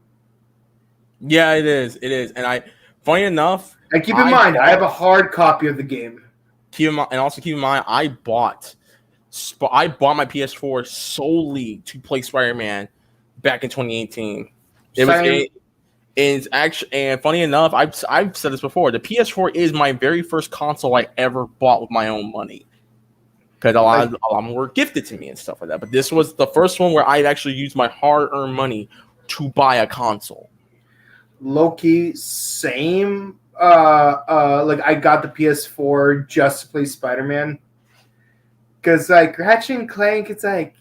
Yeah, it is. And funny enough, and keep in mind, I have a hard copy of the game. Keep in mind, I bought my PS4 solely to play Spider-Man back in 2018. It's actually, and funny enough, I've said this before. The PS4 is my very first console I ever bought with my own money, because a lot of them were gifted to me and stuff like that. But this was the first one where I actually used my hard-earned money to buy a console. Low-key, same. I got the PS4 just to play Spider-Man. Because, Ratchet and Clank, it's I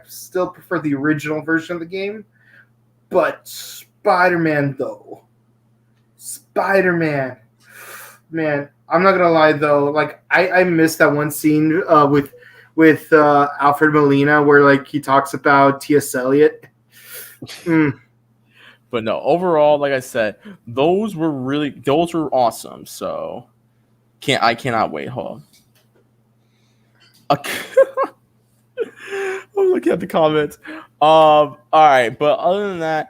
still prefer the original version of the game. But Spider-Man, though. Man, I'm not going to lie, though. I missed that one scene with Alfred Molina where, he talks about T.S. Eliot. But no, overall, like I said, those were awesome. So I cannot wait. Hold on. Okay. I'm looking at the comments. All right, but other than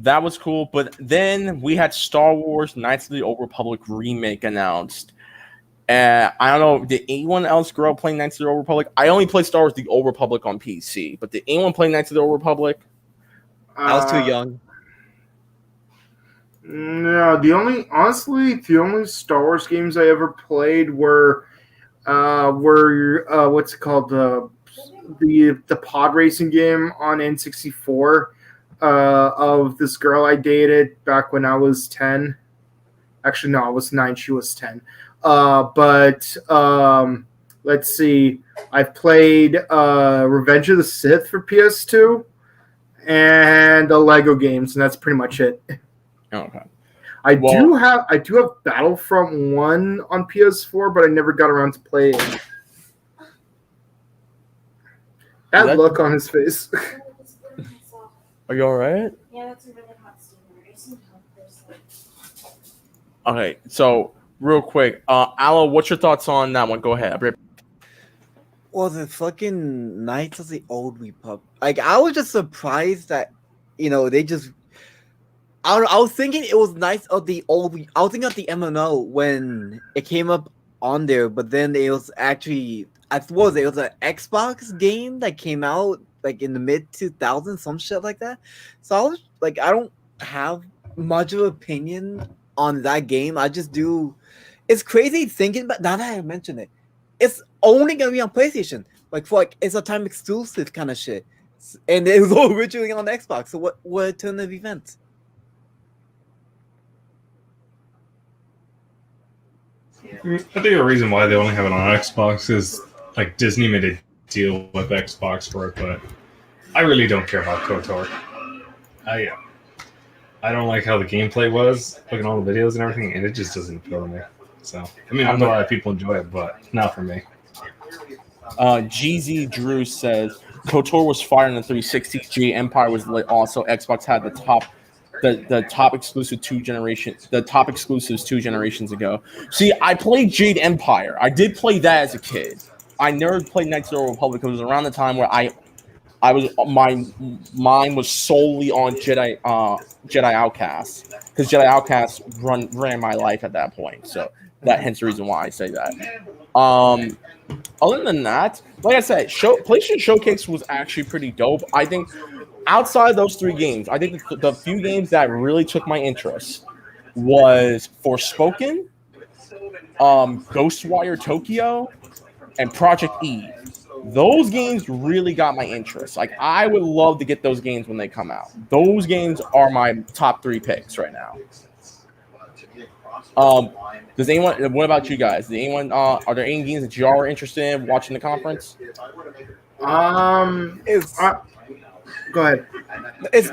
that was cool. But then we had Star Wars Knights of the Old Republic remake announced. I don't know, did anyone else grow up playing Knights of the Old Republic? I only played Star Wars The Old Republic on PC, but did anyone play Knights of the Old Republic? I was too young. No, the only Star Wars games I ever played were what's it called, the pod racing game on N64 of this girl I dated back when I was 10. Actually, no, I was 9. She was 10. Let's see. I've played Revenge of the Sith for PS2 and the Lego games, and that's pretty much it. Okay. I Well- do have Battlefront 1 on PS4, but I never got around to playing. That That- look on his face. Are you all right? Yeah, that's a really hot steamer. I see how there's like. Okay, so real quick, Aloe, what's your thoughts on that one? Go ahead. Well, the fucking Knights of the Old Republic. Like, I was just surprised that, they just. I don't know, I was thinking it was Knights of the Old. I was thinking of the MMO when it came up on there, but then it was actually. I suppose it was an Xbox game that came out like in the mid 2000s, some shit like that. So I was like, I don't have much of an opinion on that game. I just do. It's crazy thinking, but now that I mention it, it's only gonna be on PlayStation. Like it's a time exclusive kind of shit, and it was originally on Xbox. So what a turn of events. I think the reason why they only have it on Xbox is like Disney made a deal with Xbox for it, but I really don't care about KOTOR. I don't like how the gameplay was, looking at all the videos and everything, and it just doesn't appeal to me. So I mean, I know a lot of people enjoy it, but not for me. GZ Drew says KOTOR was fired in the 360. Jade Empire was lit. Also, Xbox had the top exclusive 2 generations. The top exclusives 2 generations ago. See, I played Jade Empire. I did play that as a kid. I never played Knights of the Old Republic. It was around the time where I was my mind was solely on Jedi Outcast, because Jedi Outcast ran my life at that point. So that hence the reason why I say that. Other than that, like I said, PlayStation Showcase was actually pretty dope. I think outside those 3 games, I think the few games that really took my interest was Forspoken, Ghostwire Tokyo, and Project Eve. Those games really got my interest. Like, I would love to get those games when they come out. Those games are my top 3 picks right now. Does anyone? What about you guys? Does anyone? Are there any games that you are interested in watching the conference? Go ahead. It's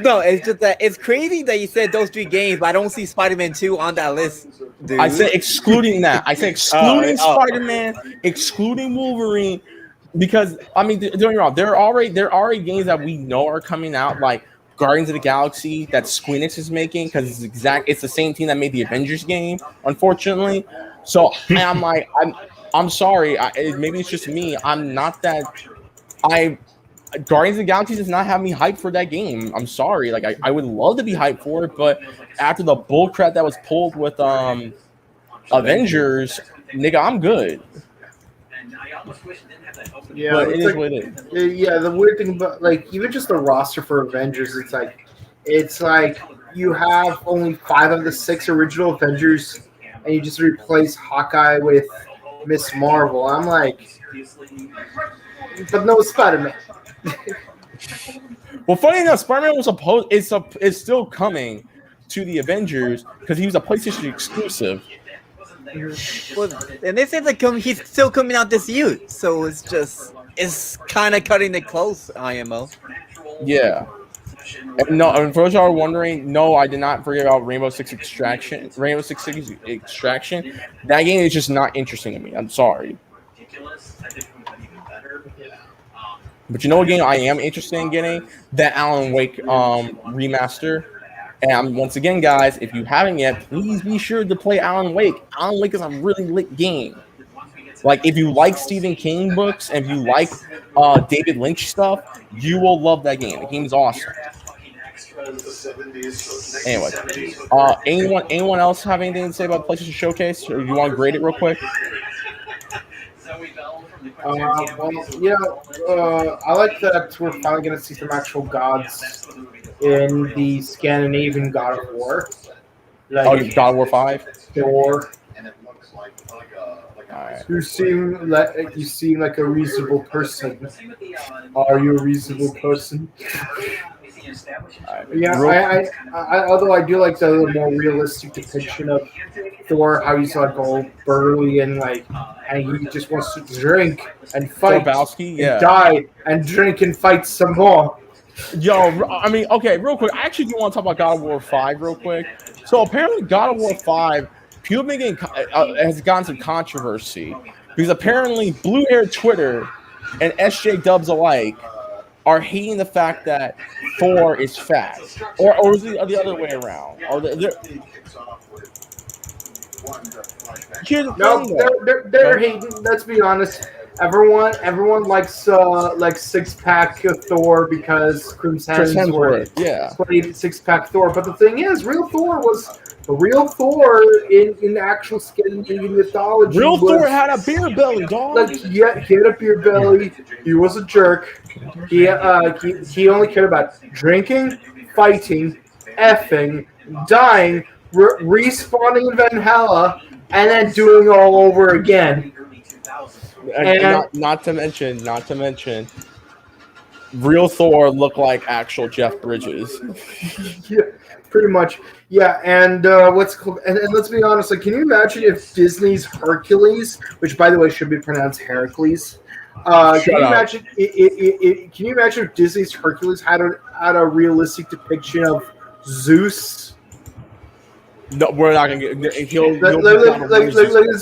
just that it's crazy that you said those 3 games, but I don't see Spider-Man 2 on that list, dude. I said excluding that. I said excluding Spider-Man, excluding Wolverine, because I mean, don't get me wrong. There are already games that we know are coming out, like Guardians of the Galaxy that Squeenix is making, because it's the same team that made the Avengers game, unfortunately. So I'm sorry. Maybe it's just me. I'm not that. Guardians of the Galaxy does not have me hyped for that game. I'm sorry. Like I would love to be hyped for it, but after the bullcrap that was pulled with Avengers, nigga, I'm good. Yeah, but it is what it is. Yeah, the weird thing about even just the roster for Avengers, it's like you have only 5 of the 6 original Avengers, and you just replace Hawkeye with Miss Marvel. I'm like, but no Spider-Man. Well, funny enough, Spider-Man was is still coming to the Avengers because he was a PlayStation exclusive. Well, and they said he's still coming out this year, so it's kind of cutting it close. IMO. Yeah. And no, and for those y'all are wondering, no, I did not forget about Rainbow Six Extraction. Rainbow Six Siege Extraction. That game is just not interesting to me. I'm sorry. But you know what game I am interested in getting? That Alan Wake remaster. And once again, guys, if you haven't yet, please be sure to play Alan Wake. Alan Wake is a really lit game. Like, if you like Stephen King books and if you like David Lynch stuff, you will love that game. The game is awesome. Anyway, anyone else have anything to say about PlayStation Showcase? Or you want to grade it real quick? I like that we're finally going to see some actual gods in the Scandinavian God of War. God of War 5? Thor. Right. You seem like a reasonable person. Are you a reasonable person? Yeah, although I do like the more realistic depiction of Thor, how he's like all burly and he just wants to drink and fight, and die and drink and fight some more. Yo, I mean, okay, real quick. I actually do want to talk about God of War 5 real quick. So apparently, God of War 5, people making has gotten some controversy because apparently, blue-haired Twitter and SJ Dubs alike are hating the fact that Thor is fat, or is it the other way around? Here's the No, thing, though. they're hating. Let's be honest. Everyone likes like six-pack Thor because Chris Hemsworth played six-pack Thor. But the thing is, real Thor was the real Thor in actual Scandinavian mythology. Real Thor had a beer belly, dog. Like, yeah, he had a beer belly. He was a jerk. He only cared about drinking, fighting, effing, dying, respawning in Valhalla, and then doing it all over again. And not to mention, real Thor looked like actual Jeff Bridges. Yeah, pretty much. Yeah, and what's called? And let's be honest. Like, can you imagine if Disney's Hercules, which by the way should be pronounced Heracles, can you imagine? Can you imagine if Disney's Hercules had a realistic depiction of Zeus? No, we're not gonna get. Let's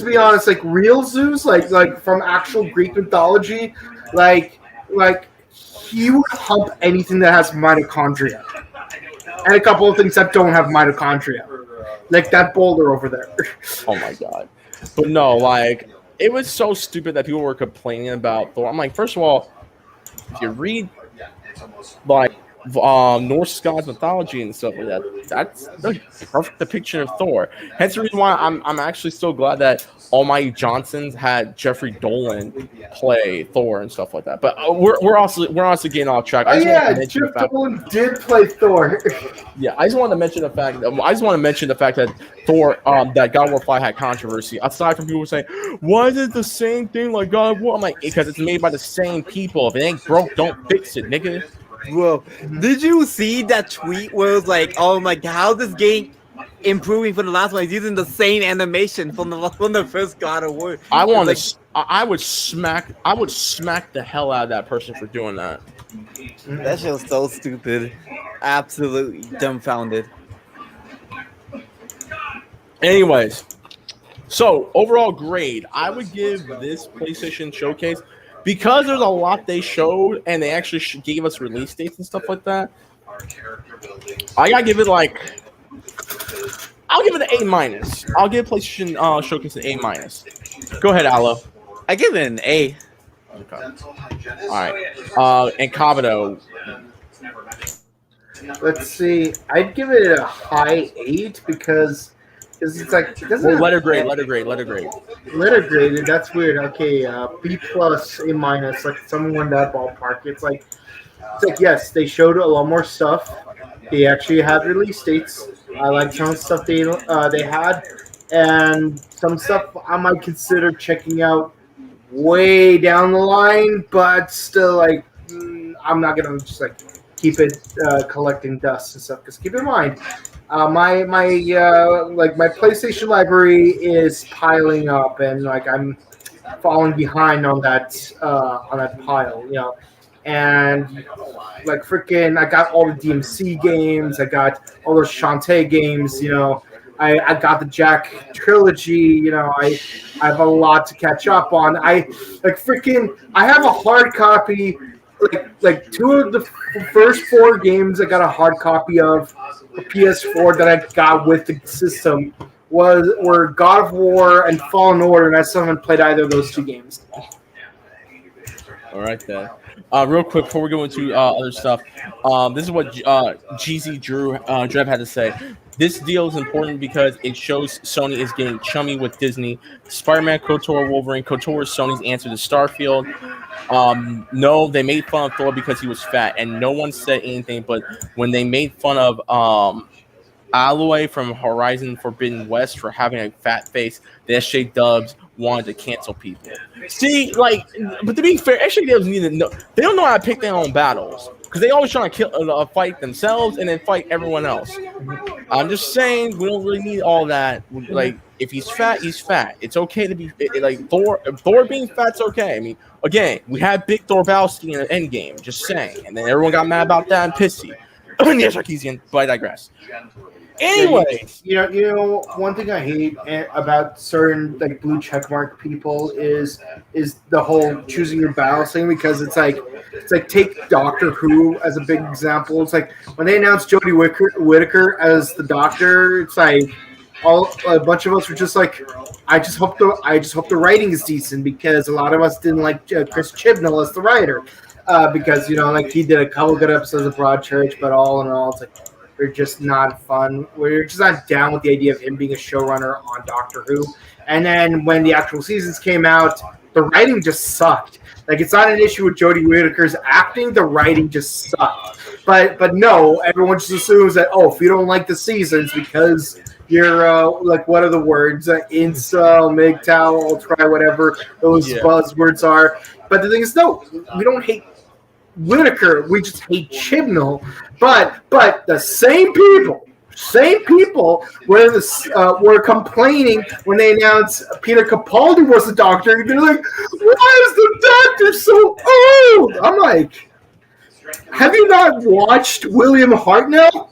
be honest. Like real Zeus, like from actual Greek mythology, like he would hump anything that has mitochondria, and a couple of things that don't have mitochondria, like that boulder over there. Oh my god! But no, like it was so stupid that people were complaining about Thor. I'm like, first of all, if you read like Norse gods mythology and stuff like that, that's the perfect depiction of Thor. Hence the reason why I'm actually so glad that Almighty Johnson's had Jeffrey Dolan play Thor and stuff like that. But we're also getting off track. Jeff Dolan did play Thor. Yeah, I just want to mention the fact that Thor, that God of War 5 had controversy. Aside from people saying, why is it the same thing like God of War? I'm like, because it's made by the same people. If it ain't broke, don't fix it, nigga. Whoa! Did you see that tweet where it was like, "Oh my god, how's this game improving from the last one? It's using the same animation from the first God of War." I would smack the hell out of that person for doing that. That shit was so stupid. Absolutely dumbfounded. Anyways, so overall grade, I would give this PlayStation Showcase, because there's a lot they showed and they actually gave us release dates and stuff like that. I gotta give it I'll give it an A-. I'll give PlayStation Showcase an A-. Go ahead, Allo. I give it an A. Okay. All right. And Kabuto. Let's see. I'd give it a high 8 because it's like letter grade. Letter graded. That's weird. Okay, B plus, A minus, like somewhere in that ballpark. It's like yes, they showed a lot more stuff. They actually had release dates. I like some stuff they had, and some stuff I might consider checking out way down the line. But still, like I'm not gonna just like keep it collecting dust and stuff. Because keep in mind. My PlayStation library is piling up, and like I'm falling behind on that pile, you know. And like freaking, I got all the DMC games, I got all those Shantae games, you know. I got the Jack trilogy, you know. I have a lot to catch up on. I have a hard copy. Like two of the first 4 games I got a hard copy of the PS4 that I got with the system were God of War and Fallen Order, and I still haven't played either of those 2 games. All right, then. Real quick before we go into other stuff, this is what GZ Drev had to say. This deal is important because it shows Sony is getting chummy with Disney. Spider-Man, KOTOR, Wolverine. KOTOR is Sony's answer to Starfield. No, they made fun of Thor because he was fat, and no one said anything. But when they made fun of Aloy from Horizon Forbidden West for having a fat face, the SJ Dubs wanted to cancel people. See, like, but to be fair, SJ Dubs need to know. They don't know how to pick their own battles because they always trying to fight themselves and then fight everyone else. I'm just saying we don't really need all that. Like, if he's fat, he's fat. It's okay to be like Thor. Thor being fat's okay. I mean, again, we had Big Thorbowski in an Endgame. Just saying, and then everyone got mad about that and pissy. Near Sarkeesian, but I digress. Anyways, you know, one thing I hate about certain like blue checkmark people is the whole choosing your battles thing, because it's like take Doctor Who as a big example. It's like when they announced Jodie Whittaker as the Doctor, it's like a bunch of us were just like, I just hope the writing is decent, because a lot of us didn't like Chris Chibnall as the writer, because like he did a couple good episodes of Broadchurch, but all in all, it's like we're just not fun. We're just not down with the idea of him being a showrunner on Doctor Who. And then when the actual seasons came out, the writing just sucked. Like, it's not an issue with Jodie Whittaker's acting; the writing just sucked. But no, everyone just assumes that if you don't like the seasons because you're like, what are the words? Incel, MGTOW, ultra, whatever those buzzwords are. But the thing is, no, we don't hate Whittaker. We just hate Chibnall. But the same people were complaining when they announced Peter Capaldi was the Doctor. They're like, why is the Doctor so old? I'm like, have you not watched William Hartnell?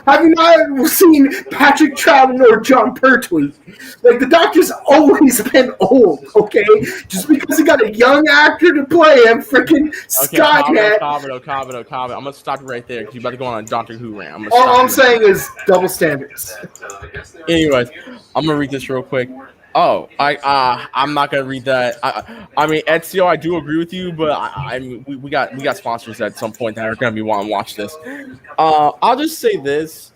Have you not seen Patrick Troughton or John Pertwee? Like, the Doctor's always been old, okay? Just because he got a young actor to play him, freaking Skynet. Kabuto. I'm gonna stop you right there because you're about to go on a Doctor Who rant. All I'm saying is double standards. Anyways, I'm gonna read this real quick. Oh, I'm not gonna read that. I mean, Ezio, I do agree with you, but we got sponsors at some point that are gonna be wanting to watch this. I'll just say this: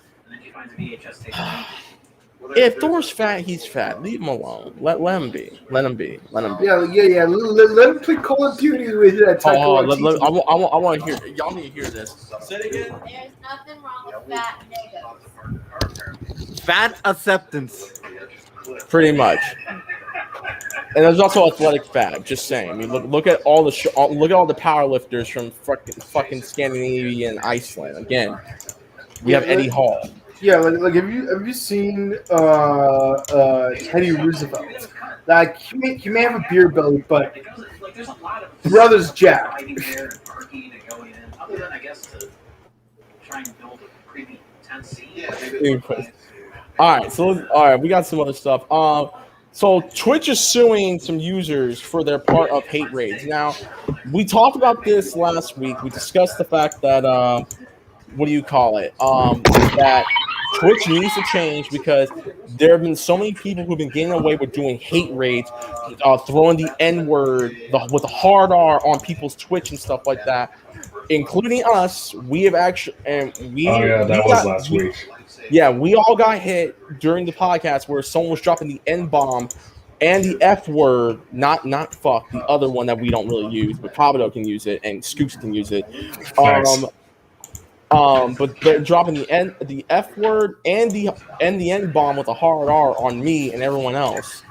if Thor's fat, he's fat. Leave him alone. Let him be. Let him be. Yeah. Let him play Call of Duty with that. I want to hear. Y'all need to hear this. Say it again. There's nothing wrong with fat niggas. Fat acceptance. Pretty much. And there's also athletic fat. Just saying. I mean, look at all the power lifters from fucking Scandinavia and Iceland. Again, we have Eddie Hall. Yeah, like have you seen Teddy Roosevelt? Like he may have a beer belly, but brother's jacked. All right, we got some other stuff. So Twitch is suing some users for their part of hate raids. Now, we talked about this last week. We discussed the fact that that Twitch needs to change because there have been so many people who've been getting away with doing hate raids, throwing the N-word with a hard R on people's Twitch and stuff like that, including us. We have actually, last week. Yeah, we all got hit during the podcast where someone was dropping the N-bomb and the F word, not fuck, the other one that we don't really use, but Kabuto can use it and Scoops can use it. But they're dropping the F word and the N-bomb with a hard R on me and everyone else.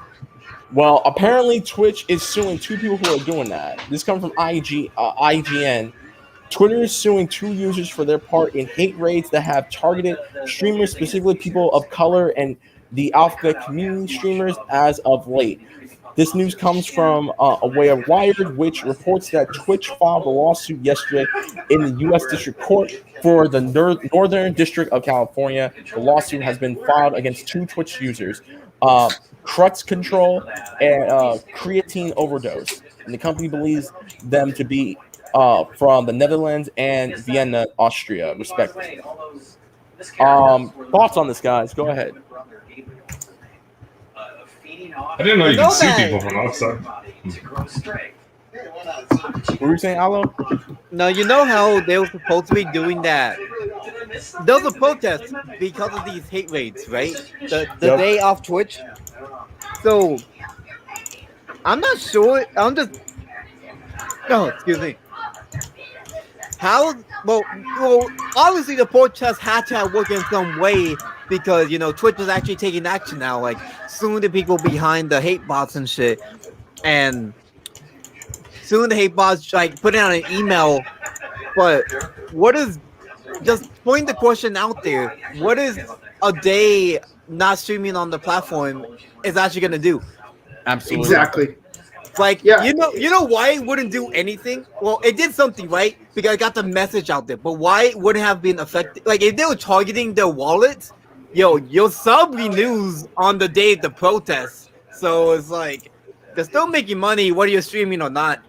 Well, apparently Twitch is suing two people who are doing that. This comes from IGN. Twitter is suing two users for their part in hate raids that have targeted streamers, specifically people of color and the alphabet community streamers as of late. This news comes from A Way of Wired, which reports that Twitch filed a lawsuit yesterday in the U.S. District Court for the Northern District of California. The lawsuit has been filed against two Twitch users, Crux Control and Creatine Overdose. And the company believes them to be from the Netherlands and Vienna, Austria, respectively. Thoughts on this, guys? Go ahead. I didn't know you could sue people from outside. What were you saying, Allo? No, you know how they were supposed to be doing that? There was a protest because of these hate raids, right? The day off Twitch. So, I'm not sure. Excuse me. Well, obviously the protest had to have worked in some way because, Twitch is actually taking action now, like suing the people behind the hate bots and shit. And suing the hate bots, like putting out an email. But just putting the question out there, what is a day not streaming on the platform is actually going to do? Absolutely. Exactly. Like, Yeah. you know why it wouldn't do anything? Well, it did something, right? Because it got the message out there. But why it wouldn't have been affected? Like, if they were targeting their wallets, your sub renews on the day of the protest. So it's like, they're still making money whether you're streaming or not.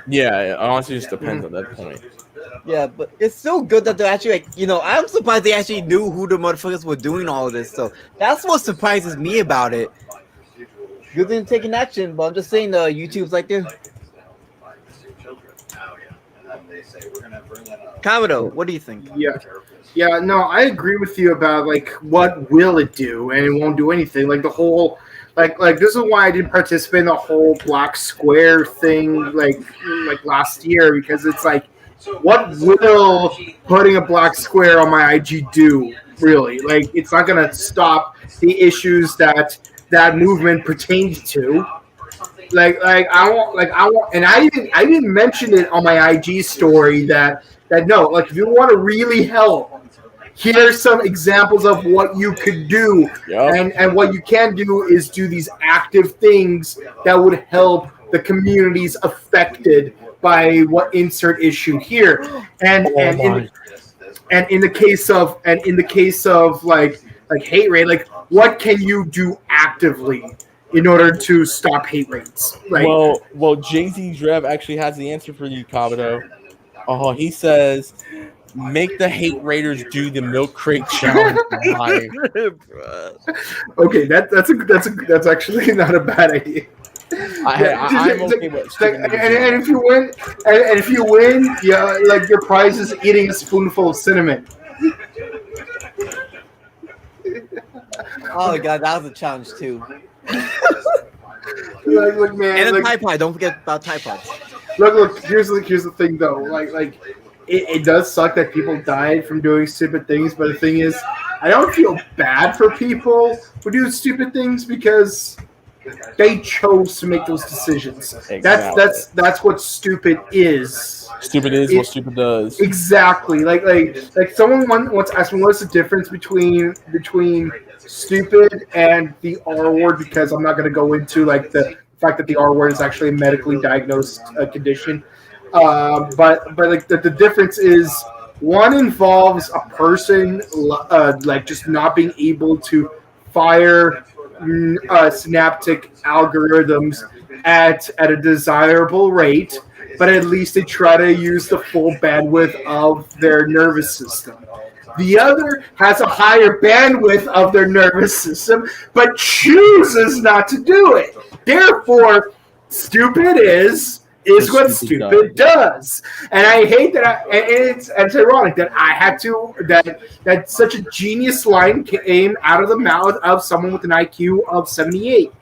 Yeah, it honestly just depends at that point. Yeah, but it's so good that they're actually, like, I'm surprised they actually knew who the motherfuckers were doing all of this. So that's what surprises me about it. Good thing taking action, but I'm just saying YouTube's like this. Kabuto, what do you think? Yeah, no, I agree with you about like what will it do, and it won't do anything. Like the whole, like this is why I didn't participate in the whole black square thing, like last year, because it's like, what will putting a black square on my IG do? Really, like it's not gonna stop the issues that movement pertains to. I want, and I didn't mention it on my IG story that no, like if you want to really help, here's some examples of what you could do. Yep. And what you can do is do these active things that would help the communities affected by what insert issue here. And in the case of like hate rate, like what can you do actively in order to stop hate rates? Like, well, Jay-Z Drev actually has the answer for you, Kabuto. He says, make the hate raiders do the milk crate challenge. Okay, that's actually not a bad idea. I'm okay with it. And if you win, yeah, like your prize is eating a spoonful of cinnamon. Oh god, that was a challenge too. Look, man, And a Tide Pod. Don't forget about Tide Pods. Look. Here's the thing, though. Like it does suck that people died from doing stupid things, but the thing is, I don't feel bad for people who do stupid things because they chose to make those decisions. Exactly. That's what stupid is. Stupid is what stupid does. Exactly. Like someone once asked me what's the difference between stupid and the R word, because I'm not going to go into like the fact that the R word is actually a medically diagnosed condition. But like the difference is, one involves a person like just not being able to fire synaptic algorithms at a desirable rate, but at least they try to use the full bandwidth of their nervous system. The other has a higher bandwidth of their nervous system, but chooses not to do it. Therefore, stupid is what stupid does. And I hate that. It's ironic that I had to that such a genius line came out of the mouth of someone with an IQ of 78.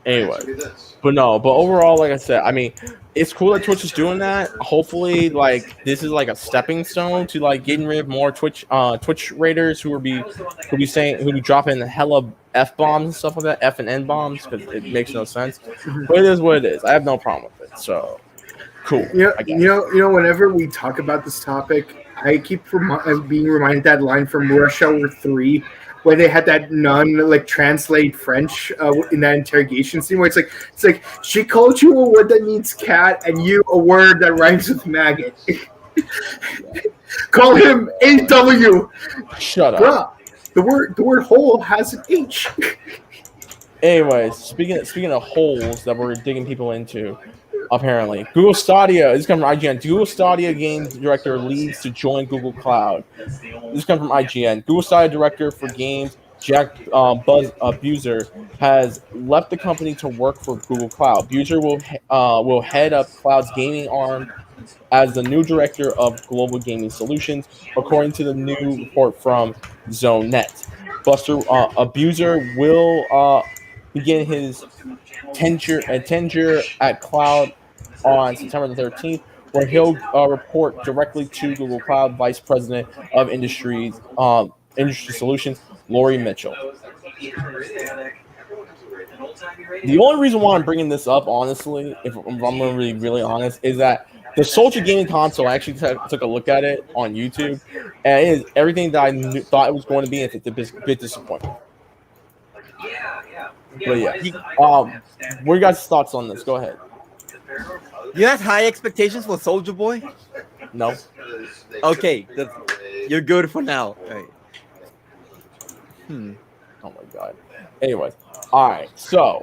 Anyway, but overall, like I said, I mean, it's cool that Twitch is doing that. Hopefully, like this is like a stepping stone to like getting rid of more Twitch raiders who be dropping hella F bombs and stuff like that, F and N bombs, because it makes no sense. But it is what it is. I have no problem with it. So cool. You know, whenever we talk about this topic, I keep being reminded that line from Rush Hour 3, where they had that nun like translate French in that interrogation scene, where it's like she called you a word that means cat and you a word that rhymes with maggot. Call him AW. Shut up. Bruh, the word hole has an H. Anyways, speaking of holes that we're digging people into, apparently Google Stadia. This comes from IGN. Google Stadia games director leaves to join Google Cloud. This comes from IGN. Google Stadia director for games Jack Buser has left the company to work for Google Cloud. Buser will head up Cloud's gaming arm as the new director of global gaming solutions, according to the new report from ZoneNet. Buser will begin his tenure at Cloud on September the 13th, where he'll report directly to Google Cloud Vice President of Industry Solutions, Lori Mitchell. The only reason why I'm bringing this up, honestly, if I'm going to be really honest, is that the Soldier Gaming Console, I actually took a look at it on YouTube, and it is everything that I thought it was going to be, and it's a bit disappointing. But yeah, what are you guys' thoughts on this? Go ahead. You have high expectations for Soldier Boy? No. Okay, you're good for now. All right. Oh my god. Anyways, all right. So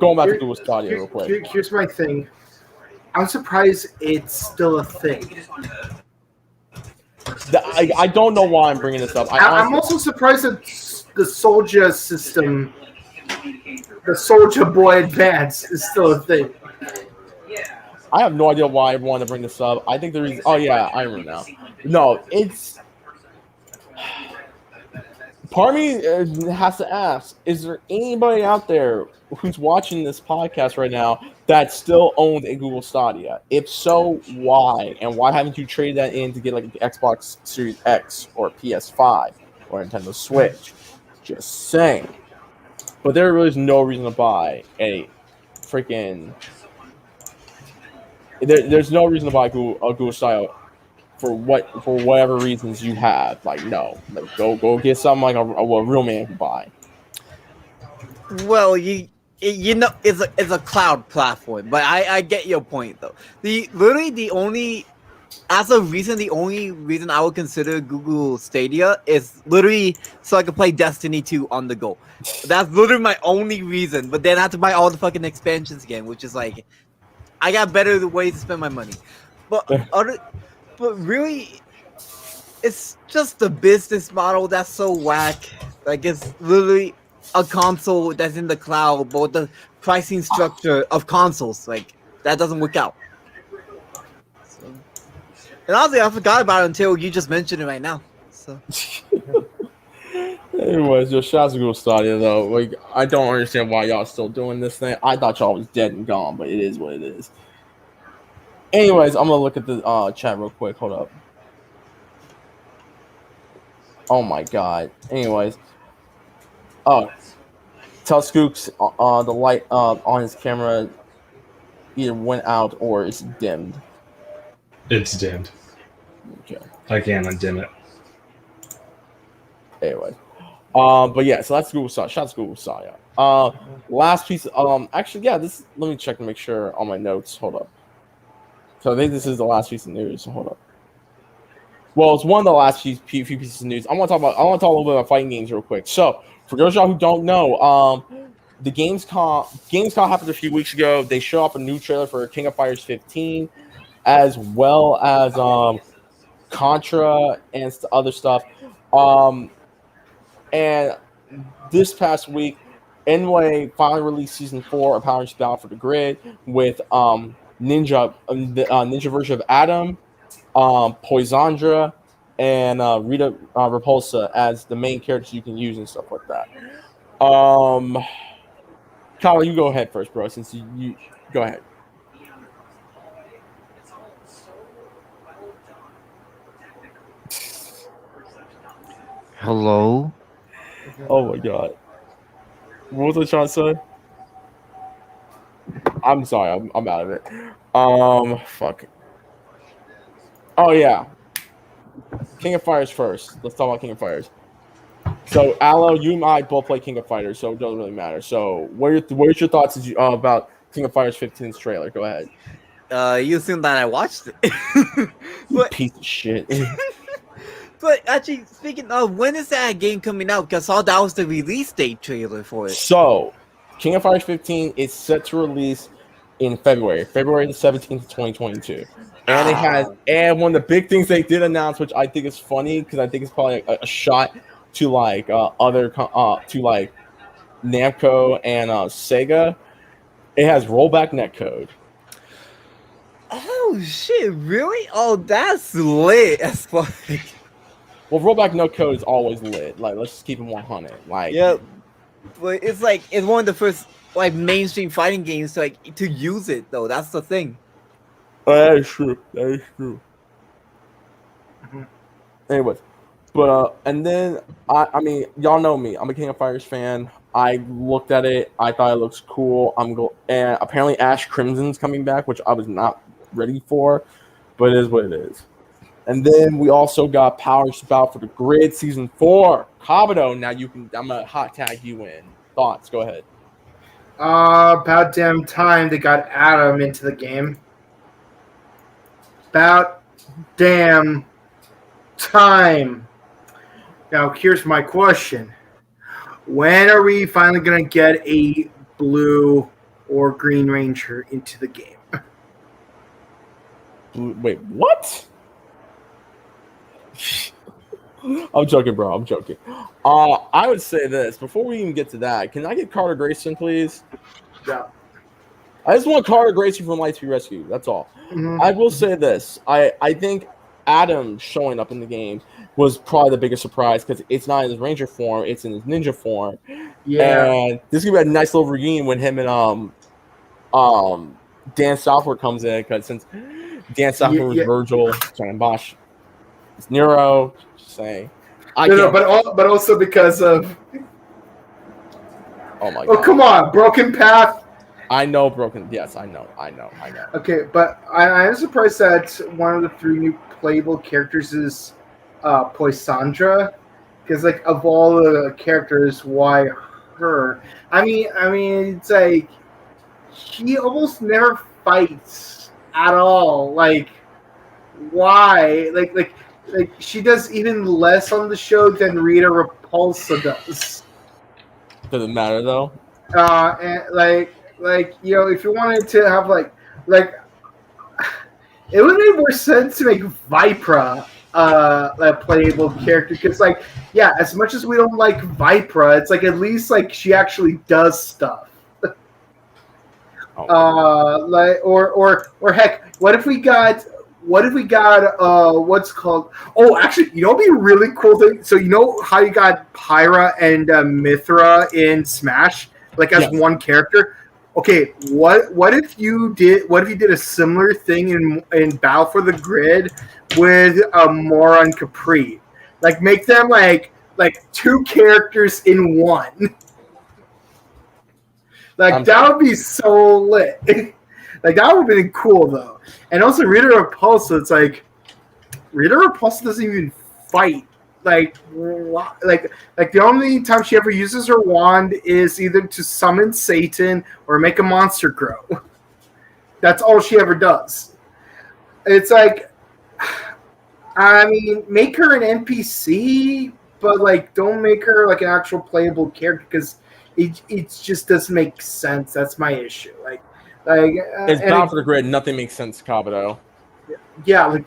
going back to Google Stadia real quick. Here's my thing. I'm surprised it's still a thing. I don't know why I'm bringing this up. I'm also surprised that the Soldier system, the Soldier Boy Advance, is still a thing. I have no idea why I want to bring this up. I think the reason. Oh yeah, I remember now. No, it's. Part of me has to ask: is there anybody out there who's watching this podcast right now that still owns a Google Stadia? If so, why? And why haven't you traded that in to get like an Xbox Series X or PS5 or Nintendo Switch? Just saying. But there really is no reason to buy a freaking. There's no reason to buy a Google Stadia for whatever reasons you have. Like no, like go get something like a real man can buy. Well, you know it's a cloud platform, but I get your point though. The only reason I would consider Google Stadia is literally so I can play Destiny 2 on the go. That's literally my only reason. But then I have to buy all the fucking expansions again, which is like I got better ways to spend my money. But really, it's just the business model that's so whack. Like it's literally a console that's in the cloud, but the pricing structure of consoles, like that doesn't work out. So, and honestly, I forgot about it until you just mentioned it right now. So. Anyways, just shouts to Google Stadia though. Like I don't understand why y'all still doing this thing. I thought y'all was dead and gone, but it is what it is. Anyways, I'm gonna look at the chat real quick. Hold up. Oh my god. Anyways. Oh. Tell Skooks the light on his camera either went out or it's dimmed. It's dimmed. Okay. I can't undim it. Anyway. But yeah, so that's Google Stadia. Shout out to Google Stadia. Last piece. Actually, yeah. Let me check to make sure on my notes. Hold up. So I think this is the last piece of news. So hold up. Well, it's one of the last few pieces of news. I want to talk a little bit about fighting games real quick. So for those of y'all who don't know, the Gamescom happened a few weeks ago. They show up a new trailer for King of Fighters 15, as well as Contra and other stuff. And this past week, Enway finally released Season 4 of Power Rangers Battle for the Grid with Ninja version of Adam, Poisandra, and Rita Repulsa as the main characters you can use and stuff like that. Kyle, you go ahead first, bro, since you go ahead. Hello? Oh my god. What was I trying to say? I'm sorry, I'm out of it. Fuck. Oh yeah. King of Fighters first. Let's talk about King of Fighters. So, Allo, you and I both play King of Fighters, so it doesn't really matter. So, what are your thoughts about King of Fighters 15's trailer? Go ahead. You assume that I watched it. You piece of shit. But actually, speaking of, when is that game coming out? Because I saw that was the release date trailer for it. So, King of Fighters 15 is set to release in February the 17th, 2022. And one of the big things they did announce, which I think is funny because I think it's probably a shot to like Namco and Sega. It has rollback netcode. Oh shit! Really? Oh, that's lit as fuck. Well, rollback netcode is always lit. Like, let's just keep it 100. Like, yeah, but it's one of the first like mainstream fighting games to use it though. That's the thing. That is true. Anyways, but and then I mean, y'all know me. I'm a King of Fighters fan. I looked at it. I thought it looks cool. And apparently Ash Crimson's coming back, which I was not ready for, but it is what it is. And then we also got Power Spout for the Grid Season 4. Kabuto, now I'm going to hot tag you in. Thoughts? Go ahead. About damn time they got Adam into the game. About damn time. Now, here's my question. When are we finally going to get a blue or green ranger into the game? Wait, what? I'm joking, bro. I'm joking. I would say this. Before we even get to that, can I get Carter Grayson, please? Yeah. I just want Carter Grayson from Lightspeed Rescue. That's all. Mm-hmm. I will say this. I think Adam showing up in the game was probably the biggest surprise because it's not in his Ranger form. It's in his Ninja form. Yeah. And this is going to be a nice little reunion when him and Dan Southworth comes in because since Dan Southworth was Virgil, John Bosch, it's Nero. Just saying. But also because of. Oh my God! Oh, come on, Broken Path. I know Broken. Yes, I know. Okay, but I am surprised that one of the 3 new playable characters is Poisandra, because like of all the characters, why her? I mean, it's like she almost never fights at all. Like, why? Like she does even less on the show than Rita Repulsa does. Doesn't matter though. And like if you wanted to have like it would make more sense to make Vipra a playable character because as much as we don't like Vipra, it's like at least like she actually does stuff. Or heck, what if we got what's called? Oh, actually, it'd be a really cool thing. So you know how you got Pyra and Mithra in Smash, as one character. Okay, what if you did a similar thing in Battle for the Grid with Mora and Capri? Like make them like 2 characters in one. That would be so lit. That would have been cool though. And also Rita Repulsa, it's like Rita Repulsa doesn't even fight. Like the only time she ever uses her wand is either to summon Satan or make a monster grow. That's all she ever does. It's like, I mean, make her an NPC, but don't make her an actual playable character because it just doesn't make sense. That's my issue. It's Battle for the Grid. Nothing makes sense, Kabuto. Yeah,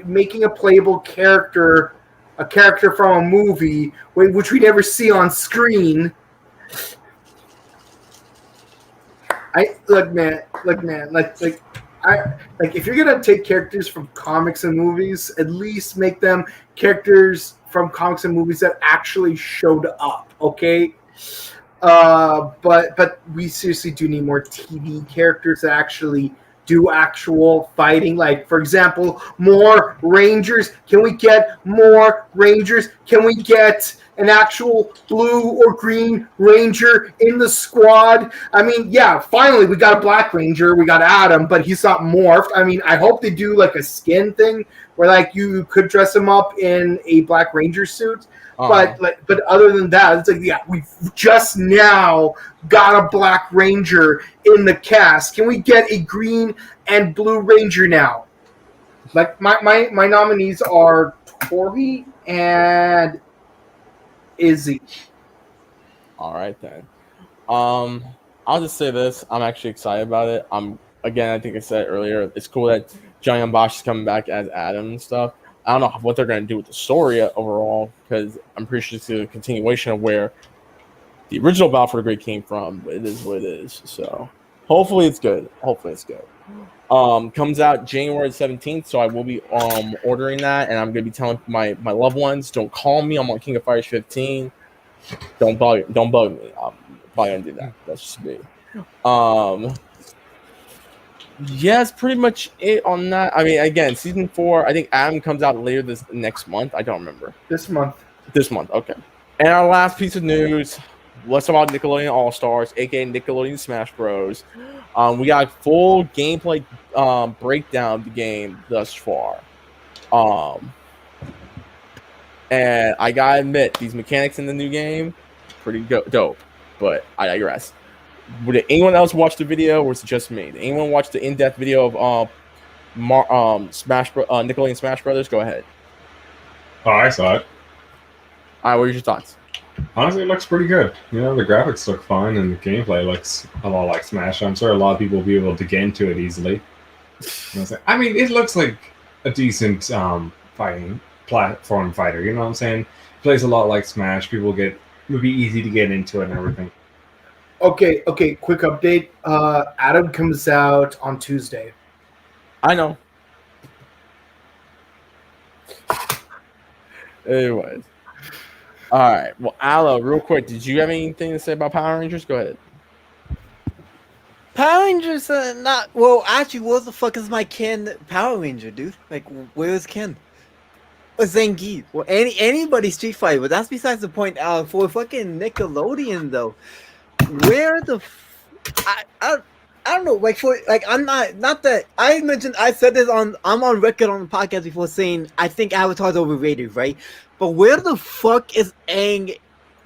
making a playable character, a character from a movie, which we never see on screen. If you're gonna take characters from comics and movies, at least make them characters from comics and movies that actually showed up. Okay. But we seriously do need more TV characters that actually do actual fighting. Like, for example, more Rangers. Can we get more Rangers? Can we get an actual blue or green Ranger in the squad? I mean, yeah, finally we got a Black Ranger. We got Adam, but he's not morphed. I mean, I hope they do a skin thing where you could dress him up in a Black Ranger suit. But other than that, it's we've just now got a Black Ranger in the cast. Can we get a green and blue Ranger now? My nominees are Tori and Izzy. All right then. I'll just say this: I'm actually excited about it. I think I said it earlier. It's cool that John Bosch is coming back as Adam and stuff. I don't know what they're going to do with the story overall because I'm pretty sure it's a continuation of where the original Battle for the Grid came from. But it is what it is. So hopefully it's good. Comes out January 17th, so I will be ordering that, and I'm going to be telling my loved ones, don't call me. I'm on King of Fighters 15. Don't bug me. I'm probably going to do that. That's just me. Yeah, it's pretty much it on that. I mean, again, season 4, I think Adam comes out later this next month. I don't remember. This month, okay. And our last piece of news, let's talk about Nickelodeon All-Stars, aka Nickelodeon Smash Bros. We got full gameplay breakdown of the game thus far. And I gotta admit, these mechanics in the new game, pretty dope. But I digress. Did anyone else watch the video, or was it just me? Did anyone watch the in-depth video of Nickelodeon Smash Brothers? Go ahead. Oh, I saw it. All right, what are your thoughts? Honestly, it looks pretty good. You know, the graphics look fine, and the gameplay looks a lot like Smash. I'm sure a lot of people will be able to get into it easily. I mean, it looks like a decent fighting platform fighter. You know what I'm saying? It plays a lot like Smash. It would be easy to get into it and everything. Okay. Quick update. Adam comes out on Tuesday. I know. Anyways. All right. Well, Allo, real quick, did you have anything to say about Power Rangers? Go ahead. Power Rangers not well. Actually, what the fuck is my Ken Power Ranger, dude? Like, where is Ken? Or Zangief? Well, anybody Street Fighter, but that's besides the point. For fucking Nickelodeon though, where the I don't know. Like I'm not that I mentioned. I said this I'm on record on the podcast before saying I think Avatar's overrated, right? But where the fuck is Aang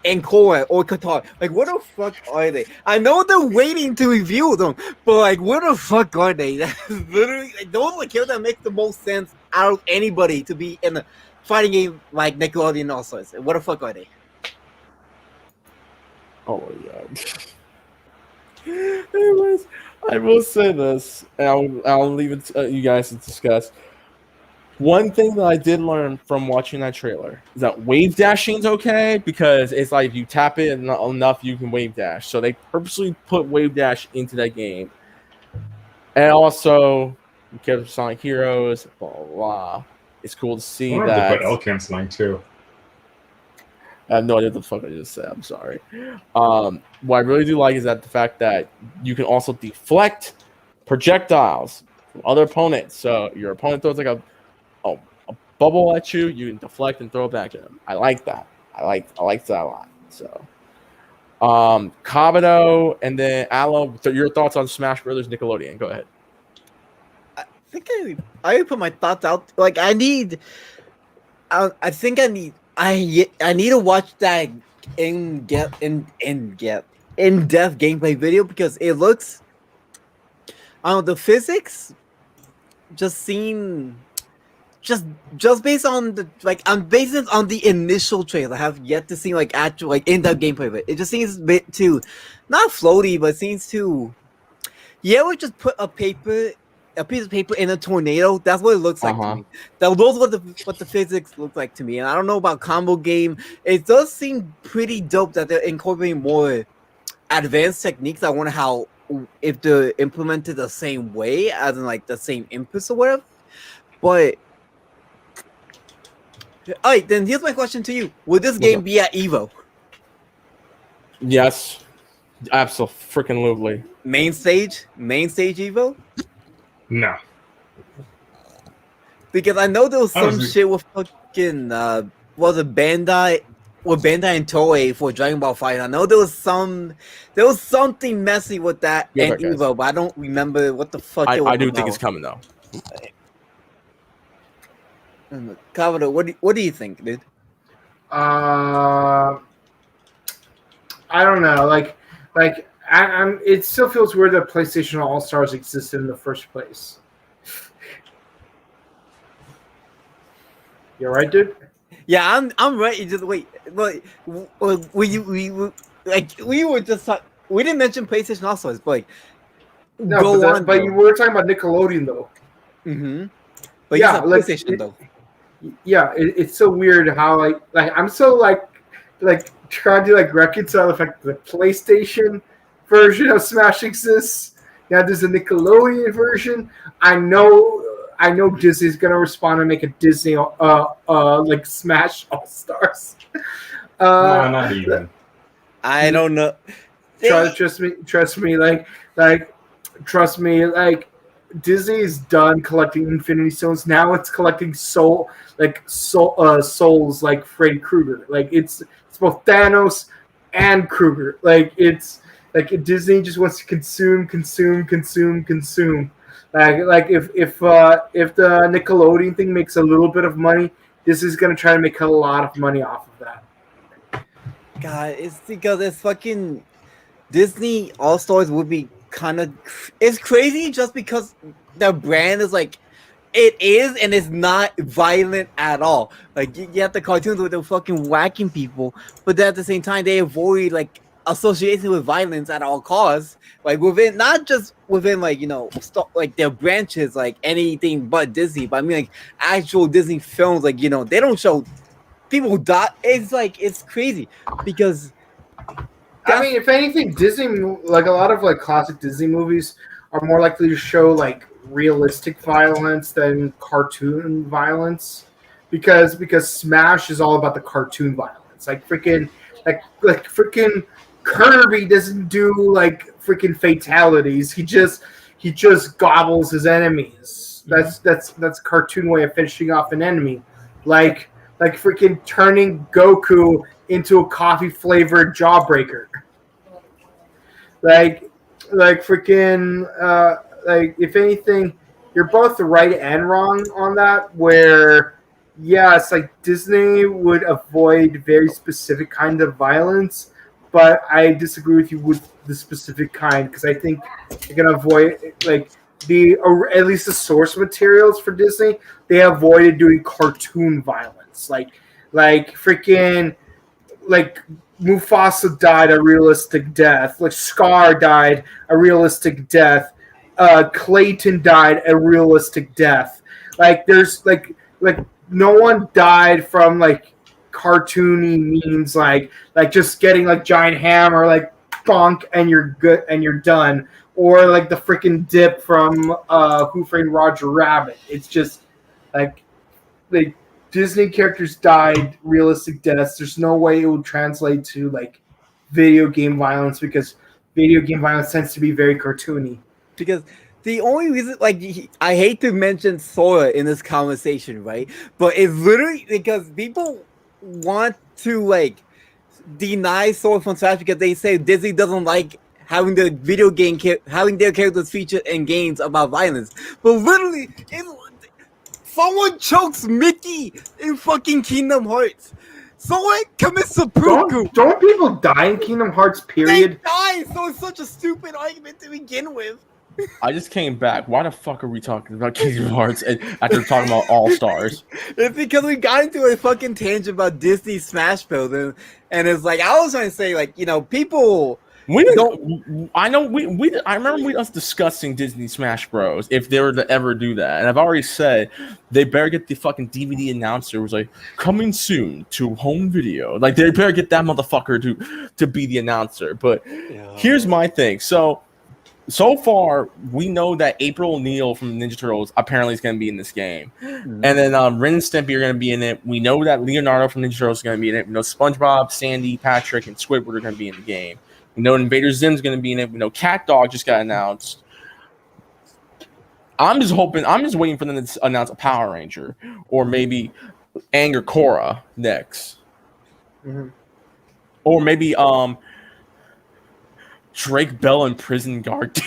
and Korra or Qatar? Like, where the fuck are they? I know they're waiting to review them, but like, where the fuck are they? That's literally like, those are the kills that make the most sense out of anybody to be in a fighting game like Nickelodeon All Stars. Where the fuck are they? Oh my god. Anyways, I will say this, and I'll leave it to you guys to discuss. One thing that I did learn from watching that trailer is that wave dashing's okay because it's like if you tap it enough, you can wave dash. So they purposely put wave dash into that game. And also, because of Sonic Heroes, blah, blah, blah. It's cool to see I that. to put L canceling too. I have no idea what the fuck I just said. I'm sorry. What I really do like is that the fact that you can also deflect projectiles from other opponents. So your opponent throws like a bubble at you, you can deflect and throw it back at him. I like that. I like that a lot. So, Kabuto, and then Allo. So your thoughts on Smash Brothers Nickelodeon? Go ahead. I think I put my thoughts out. Like I need to watch that in-depth gameplay video because it looks. I don't know, the physics just seem. Just based on the I'm basing it on the initial trailer. I have yet to see like actual like in-depth gameplay of it. It just seems a bit too not floaty, but seems too. Yeah, we just put a piece of paper in a tornado. That's what it looks like to me. Those what the physics look like to me. And I don't know about combo game. It does seem pretty dope that they're incorporating more advanced techniques. I wonder how if they're implemented the same way, as in like the same inputs or whatever. But all right, then here's my question to you: will this game be at Evo? Yes, absolutely. Main stage Evo? No. Because I know there was some shit with fucking was it Bandai and Toei for Dragon Ball Fight. I know there was something messy with that and Evo, but I don't remember what the fuck. I do think it's coming though. Kabuto, what do you think, dude? I don't know. Like, it still feels weird that PlayStation All Stars existed in the first place. You alright, dude? Yeah, I'm right. You just wait. But we were just we didn't mention PlayStation All Stars, but like, no, but you were talking about Nickelodeon though. Mm-hmm. But yeah, like, PlayStation though. Yeah, it's so weird how like I'm so like trying to like reconcile the fact that the PlayStation version of Smash exists. Now there's a Nickelodeon version. I know Disney's gonna respond and make a Disney like Smash All Stars. No, not even. I don't know. Trust me. Trust me. Like Disney's done collecting Infinity Stones. Now it's collecting souls like Freddy Krueger. Like it's both Thanos and Krueger. Like it's Like Disney just wants to consume. Like if the Nickelodeon thing makes a little bit of money, Disney's gonna try to make a lot of money off of that. God, it's because it's fucking Disney All Stars would be kind of. It's crazy just because the brand is like. It is, and it's not violent at all. Like you have the cartoons where they're fucking whacking people, but then at the same time they avoid like association with violence at all costs. Like within, not just within like like their branches, like anything but Disney. But I mean like actual Disney films, like they don't show people who die. It's like it's crazy because. I mean, if anything, Disney, like a lot of like classic Disney movies, are more likely to show like realistic violence than cartoon violence, because Smash is all about the cartoon violence. Like freaking Kirby doesn't do like freaking fatalities. He just gobbles his enemies. That's cartoon way of finishing off an enemy. Like freaking turning Goku into a coffee flavored jawbreaker. Like freaking like if anything, you're both right and wrong on that. Where it's like Disney would avoid very specific kind of violence, but I disagree with you with the specific kind, because I think they're gonna avoid like at least the source materials for Disney. They avoided doing cartoon violence, like freaking like Mufasa died a realistic death, like Scar died a realistic death, Clayton died a realistic death. Like there's like no one died from like cartoony means, like just getting like giant hammer like bonk and you're good and you're done, or like the freaking dip from Who Framed Roger Rabbit. It's just like Disney characters died realistic deaths. There's no way it would translate to like video game violence, because video game violence tends to be very cartoony. Because the only reason, like, I hate to mention Sora in this conversation, right? But it's literally because people want to like deny Sora from Smash because they say Disney doesn't like having the video game having their characters featured in games about violence. But literally, someone chokes Mickey in fucking Kingdom Hearts. Someone commits seppuku. Don't people die in Kingdom Hearts, period? They die, so it's such a stupid argument to begin with. I just came back. Why the fuck are we talking about Kingdom Hearts after talking about All Stars? It's because we got into a fucking tangent about Disney Smash Bros. And it's like, I was trying to say, like, people... I remember us discussing Disney Smash Bros. If they were to ever do that, and I've already said they better get the fucking DVD announcer who's like coming soon to home video. Like they better get that motherfucker to be the announcer. But here's my thing. So far we know that April O'Neil from Ninja Turtles apparently is going to be in this game, and then Ren and Stimpy are going to be in it. We know that Leonardo from Ninja Turtles is going to be in it. We know SpongeBob, Sandy, Patrick, and Squidward are going to be in the game. We know Invader Zim's going to be in it. We know Cat Dog just got announced. I'm just waiting for them to announce a Power Ranger, or maybe Aang or Korra next. Mm-hmm. Or maybe Drake Bell and Prison Guard.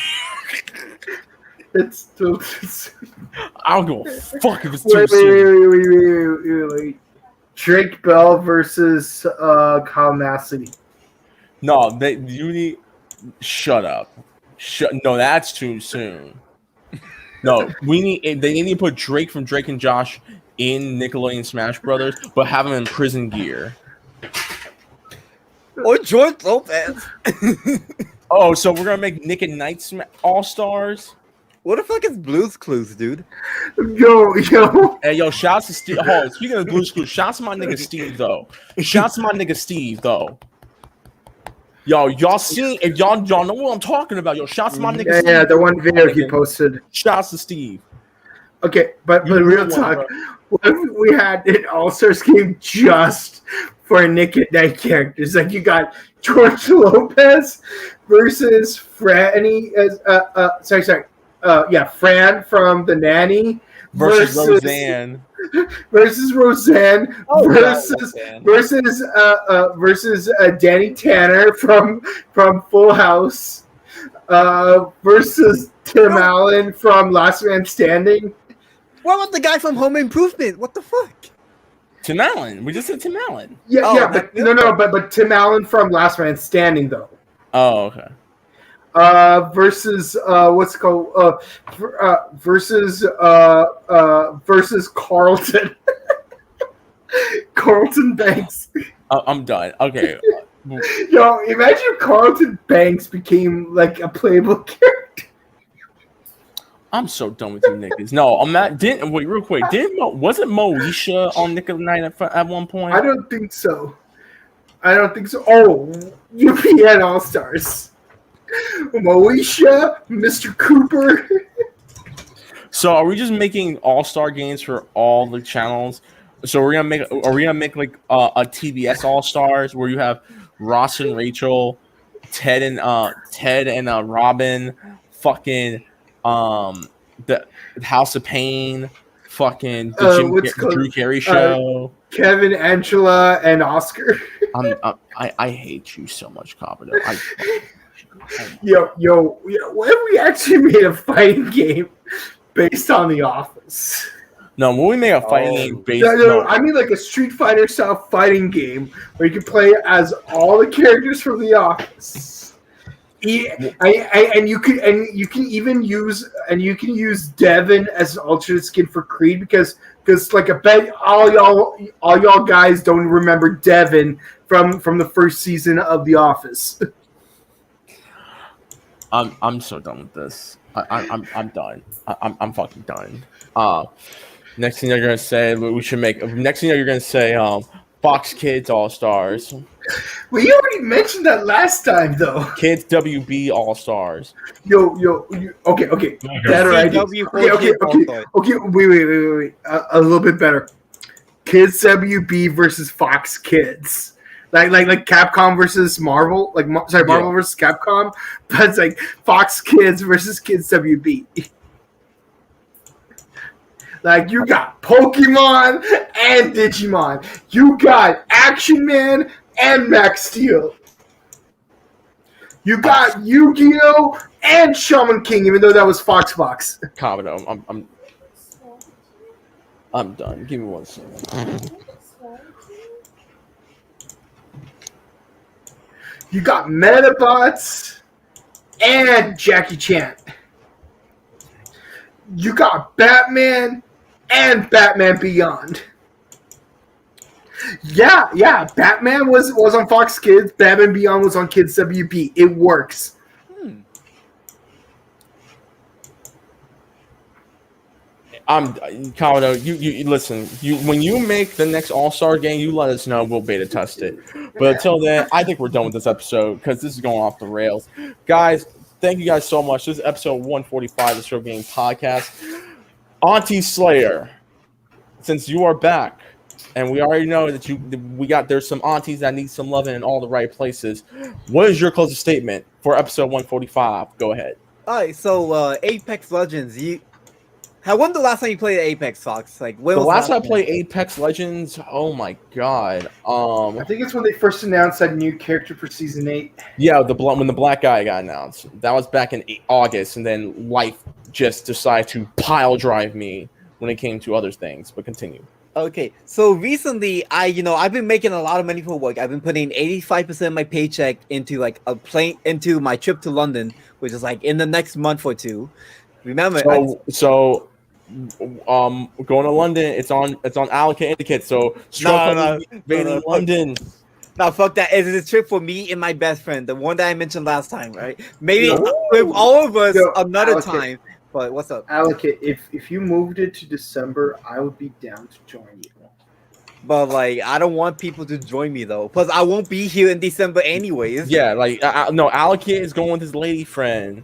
It's too... I don't give a fuck if it's too soon. Wait. Drake Bell versus Kyle Massey. No, you need... Shut up. No, that's too soon. No, they need to put Drake from Drake and Josh in Nickelodeon Smash Brothers, but have him in prison gear. Or George Lopez. Oh, so we're gonna make Nick and Knight All Stars? What the fuck is Blue's Clues, dude? Yo. Hey, yo, shouts to Steve. Oh, speaking of Blue's Clues, shouts to my nigga Steve, though. Yo, y'all see, if y'all know what I'm talking about, yo, shouts to my nigga Steve. Yeah, the one video he posted. Shouts to Steve. Okay, but real talk, what if we had an All-Stars game just for Nick at Night characters? Like you got George Lopez versus Franny Fran from The Nanny versus Roseanne. versus Roseanne versus Danny Tanner from Full House versus Tim Allen from Last Man Standing. What about the guy from Home Improvement? What the fuck? Tim Allen. We just said Tim Allen. But Tim Allen from Last Man Standing though. Oh, okay. Versus versus Carlton. Carlton Banks. I'm done. Okay. Yo, imagine if Carlton Banks became like a playable character. I'm so done with you niggas. No, I'm not. Wait, real quick. Wasn't Moesha on Nick of the Night at one point? I don't think so. Oh, UPN All Stars. Moesha, Mr. Cooper. So are we just making all-star games for all the channels? So are we gonna make like a TBS All-Stars where you have Ross and Rachel, Ted and Robin, fucking the House of Pain, fucking the Drew Carey show, Kevin, Angela, and Oscar. I hate you so much, Kabuto. Yo, what if we actually made a fighting game based on The Office? No, when we make a fighting game based I mean like a Street Fighter style fighting game where you can play as all the characters from The Office. And you can even use Devin as an alternate skin for Creed because like I bet all y'all guys don't remember Devin from the first season of The Office. I'm so done with this. I'm done. I'm fucking done. Next thing you're gonna say we should make. Next thing you're gonna say Fox Kids All Stars. We already mentioned that last time though. Kids WB All Stars. Okay. Better idea. Okay. Wait. A little bit better. Kids WB versus Fox Kids. Like Capcom versus Marvel, Marvel versus Capcom, but it's like Fox Kids versus Kids WB. Like you got Pokemon and Digimon, you got Action Man and Max Steel, you got Yu-Gi-Oh and Shaman King, even though that was Fox. Kabuto, I'm done. Give me 1 second. You got Metabots and Jackie Chan. You got Batman and Batman Beyond. Yeah. Batman was on Fox Kids. Batman Beyond was on Kids WB. It works. Kabuto, you listen. When you make the next All-Star game, you let us know. We'll beta test it. But until then, I think we're done with this episode because this is going off the rails, guys. Thank you guys so much. This is episode 145 of the Show Game Podcast. Auntie Slayer, since you are back, and we already know that there's some aunties that need some loving in all the right places. What is your closing statement for episode 145? Go ahead. All right, so Apex Legends, when the last time you played Apex, Fox? Like when the was last time I played Apex Legends? Oh my god! I think it's when they first announced that new character for season 8. Yeah, when the black guy got announced. That was back in August, and then life just decided to pile drive me when it came to other things. But continue. Okay, so recently I've been making a lot of money for work. I've been putting 85% of my paycheck into into my trip to London, which is like in the next month or two. Remember, going to London. It's on Allocate Indicate. So no, London. No, fuck that. It's a trip for me and my best friend, the one that I mentioned last time, right? Maybe with all of us another time. But what's up? Allocate. If you moved it to December, I would be down to join you. But I don't want people to join me though, because I won't be here in December anyways. Yeah, no. Allocate is going with his lady friend.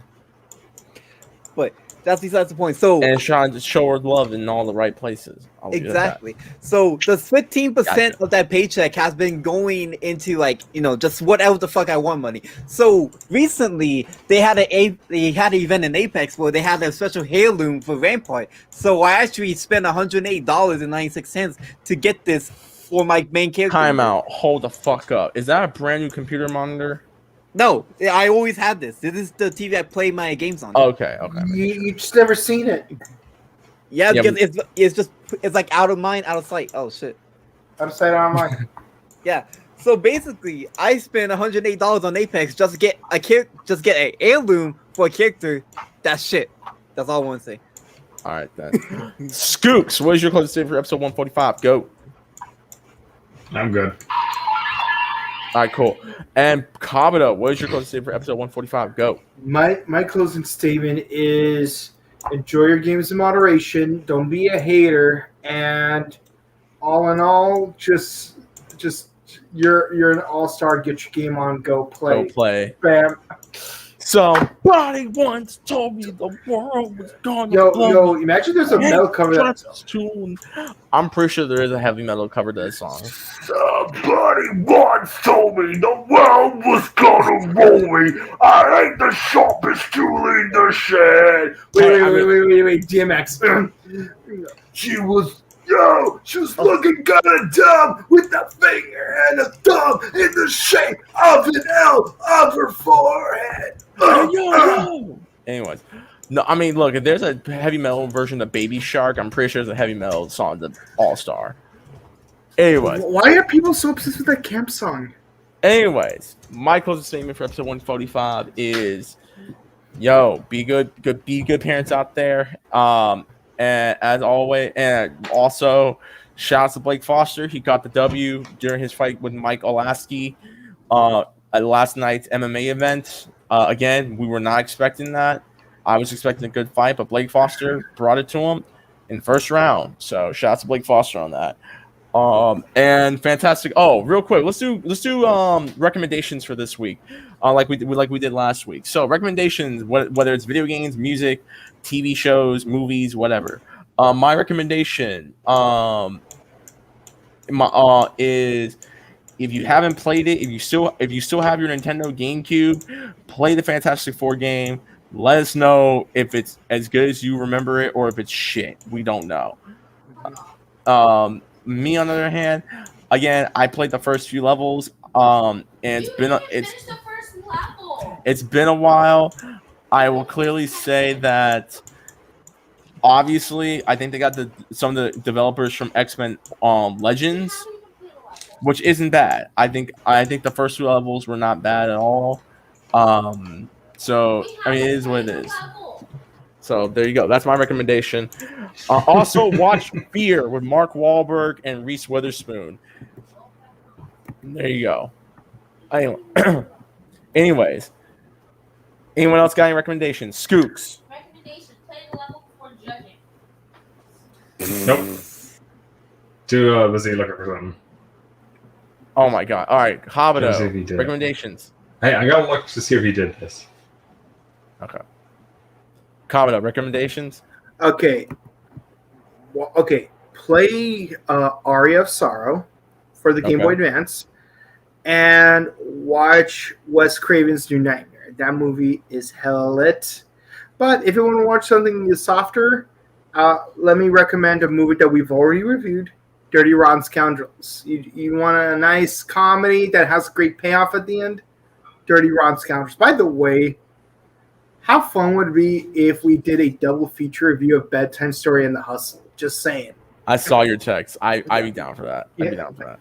But that's besides the point. So and trying to show her love in all the right places. I'll leave it at that. exactly. So the 15% Gotcha. of that paycheck has been going into like just whatever the fuck I want money. So recently they had an event in Apex where they had a special heirloom for Rampart. So I actually spent $108.96 to get this for my main character. Time out. Hold the fuck up. Is that a brand new computer monitor? No, I always had this. This is the TV I play my games on. Okay. You just never seen it. Yeah, Yeah, because it's like out of mind, out of sight. Oh shit. Out of sight, out of mind. Yeah. So basically, I spent $108 on Apex just to get an heirloom for a character. That's shit. That's all I want to say. All right then. Scoops, what is your closest statement for episode 145? Go. I'm good. All right, cool. And Kabuto, what is your closest statement for episode 145? Go. My closing statement is enjoy your games in moderation. Don't be a hater. And all in all, just you're an all-star. Get your game on. Go play. Go play. Bam. Somebody once told me the world was gonna Yo, imagine there's a metal cover that. I'm pretty sure there is a heavy metal cover to that song. Somebody once told me the world was gonna roll me. I ain't the sharpest tool in the shed. Wait, DMX. She was looking kinda dumb with the finger and a thumb in the shape of an L of her forehead. Yo. Anyways, no, I mean, look, if there's a heavy metal version of Baby Shark, I'm pretty sure there's a heavy metal song that's All-Star. Anyways, Why are people so obsessed with that camp song? My closing statement for episode 145 is, yo, be good parents out there. And as always, and also shout out to Blake Foster. He got the W during his fight with Mike Lasky at last night's MMA event. Again, we were not expecting that. I was expecting a good fight, but Blake Foster brought it to him in first round. So shout out to Blake Foster on that. And fantastic. Oh, real quick, let's do recommendations for this week, like we did last week. So recommendations, whether it's video games, music, TV shows, movies, whatever. My recommendation is, if you haven't played it, if you still have your Nintendo GameCube, play the Fantastic Four game. Let us know if it's as good as you remember it or if it's shit. We don't know. Me, on the other hand, again, I played the first few levels. And it's been a while. I will clearly say that. Obviously, I think they got some of the developers from X-Men Legends, which isn't bad. I think the first two levels were not bad at all. So I mean, it is what it is. So there you go. That's my recommendation. Also, watch Fear with Mark Wahlberg and Reese Witherspoon. There you go. Anyways, anyone else got any recommendations? Scoops. Recommendation: play the level before judging. Nope. Was he looking for something? Oh my god! All right, Let's see if he Kabuto. did. Recommendations. Hey, I gotta look to see if he did this. Okay. Kabuto, recommendations. Okay. Play Aria of Sorrow for the Game Boy Advance, and watch Wes Craven's New Nightmare. That movie is hell lit. But if you want to watch something softer, let me recommend a movie that we've already reviewed, Dirty Rotten Scoundrels. You want a nice comedy that has a great payoff at the end? Dirty Rotten Scoundrels. By the way, how fun would it be if we did a double feature review of Bedtime Story and The Hustle? Just saying. I saw your text. I'd be down for that. I'd be down for that.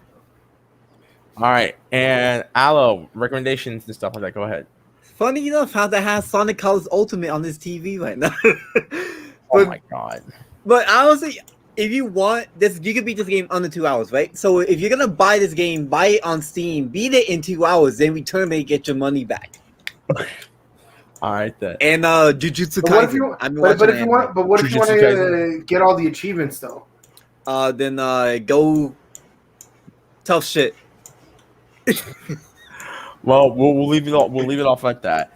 All right, and Allo, recommendations and stuff like that. Go ahead. Funny enough, how that has Sonic Colors Ultimate on this TV right now. Oh my god. But honestly, if you want this, you can beat this game under 2 hours, right? So if you're gonna buy this game, buy it on Steam, beat it in 2 hours, then return it, get your money back. All right then. And Jujutsu Kaisen. What if you want to get all the achievements though? Then go tough shit. Well, we'll leave it off like that.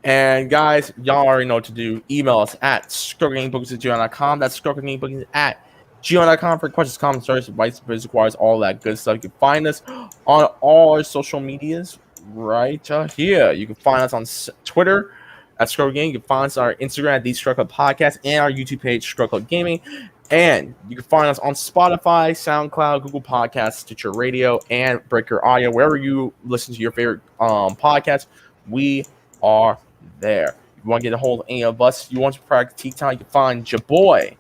And guys, y'all already know what to do. Email us at ScrubClub@gmail.com. That's ScrubClub@gmail.com for questions, comments, stories, advice, business requires, all that good stuff. You can find us on all our social medias right here. You can find us on Twitter at ScrubClub. You can find us on our Instagram at the ScrubClub Podcast and our YouTube page, ScrubClub Gaming. And you can find us on Spotify, SoundCloud, Google Podcasts, Stitcher Radio, and Breaker Audio. Wherever you listen to your favorite podcasts, we are there. If you want to get a hold of any of us, you want to practice Tea Time, you can find your boy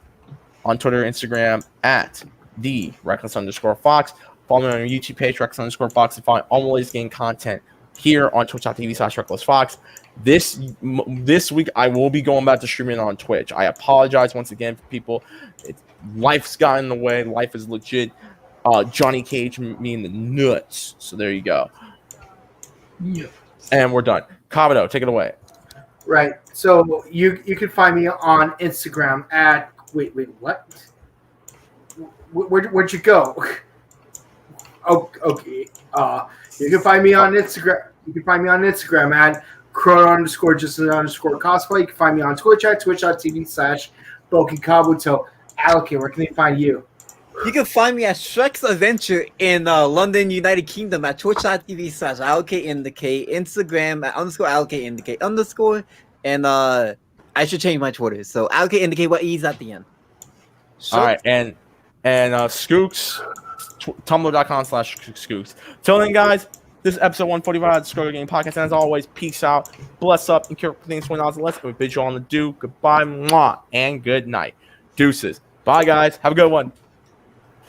on Twitter and Instagram at the Reckless_Fox. Follow me on our YouTube page, Reckless_Fox, to find all the latest game content here on twitch.tv/RecklessFox. This week, I will be going back to streaming on Twitch. I apologize once again for people. Life's got in the way. Life is legit. Johnny Cage me in the nuts. So there you go. Yeah. And we're done. Kabuto, take it away. Right. So you can find me on Instagram at wait what? Where'd you go? Oh, okay. You can find me on Instagram. You can find me on Instagram at Crow_just_cosplay. You can find me on Twitch at twitch.tv/Bouken Kabuto. Allocate, where can they find you? You can find me at Shrek's Adventure in London, United Kingdom at twitch.tv/Allocate Indicate, Instagram at _Allocate Indicate _ and I should change my Twitter. So Allocate Indicate what E's at the end. All right, and Skooks, tumblr.com/Skooks. Till then, guys, this is episode 145 of the Scrub Game Podcast. And as always, peace out, bless up, and care for things $20 less. And we bid you all on the do. Goodbye, mwah, and good night. Deuces. Bye, guys. Have a good one.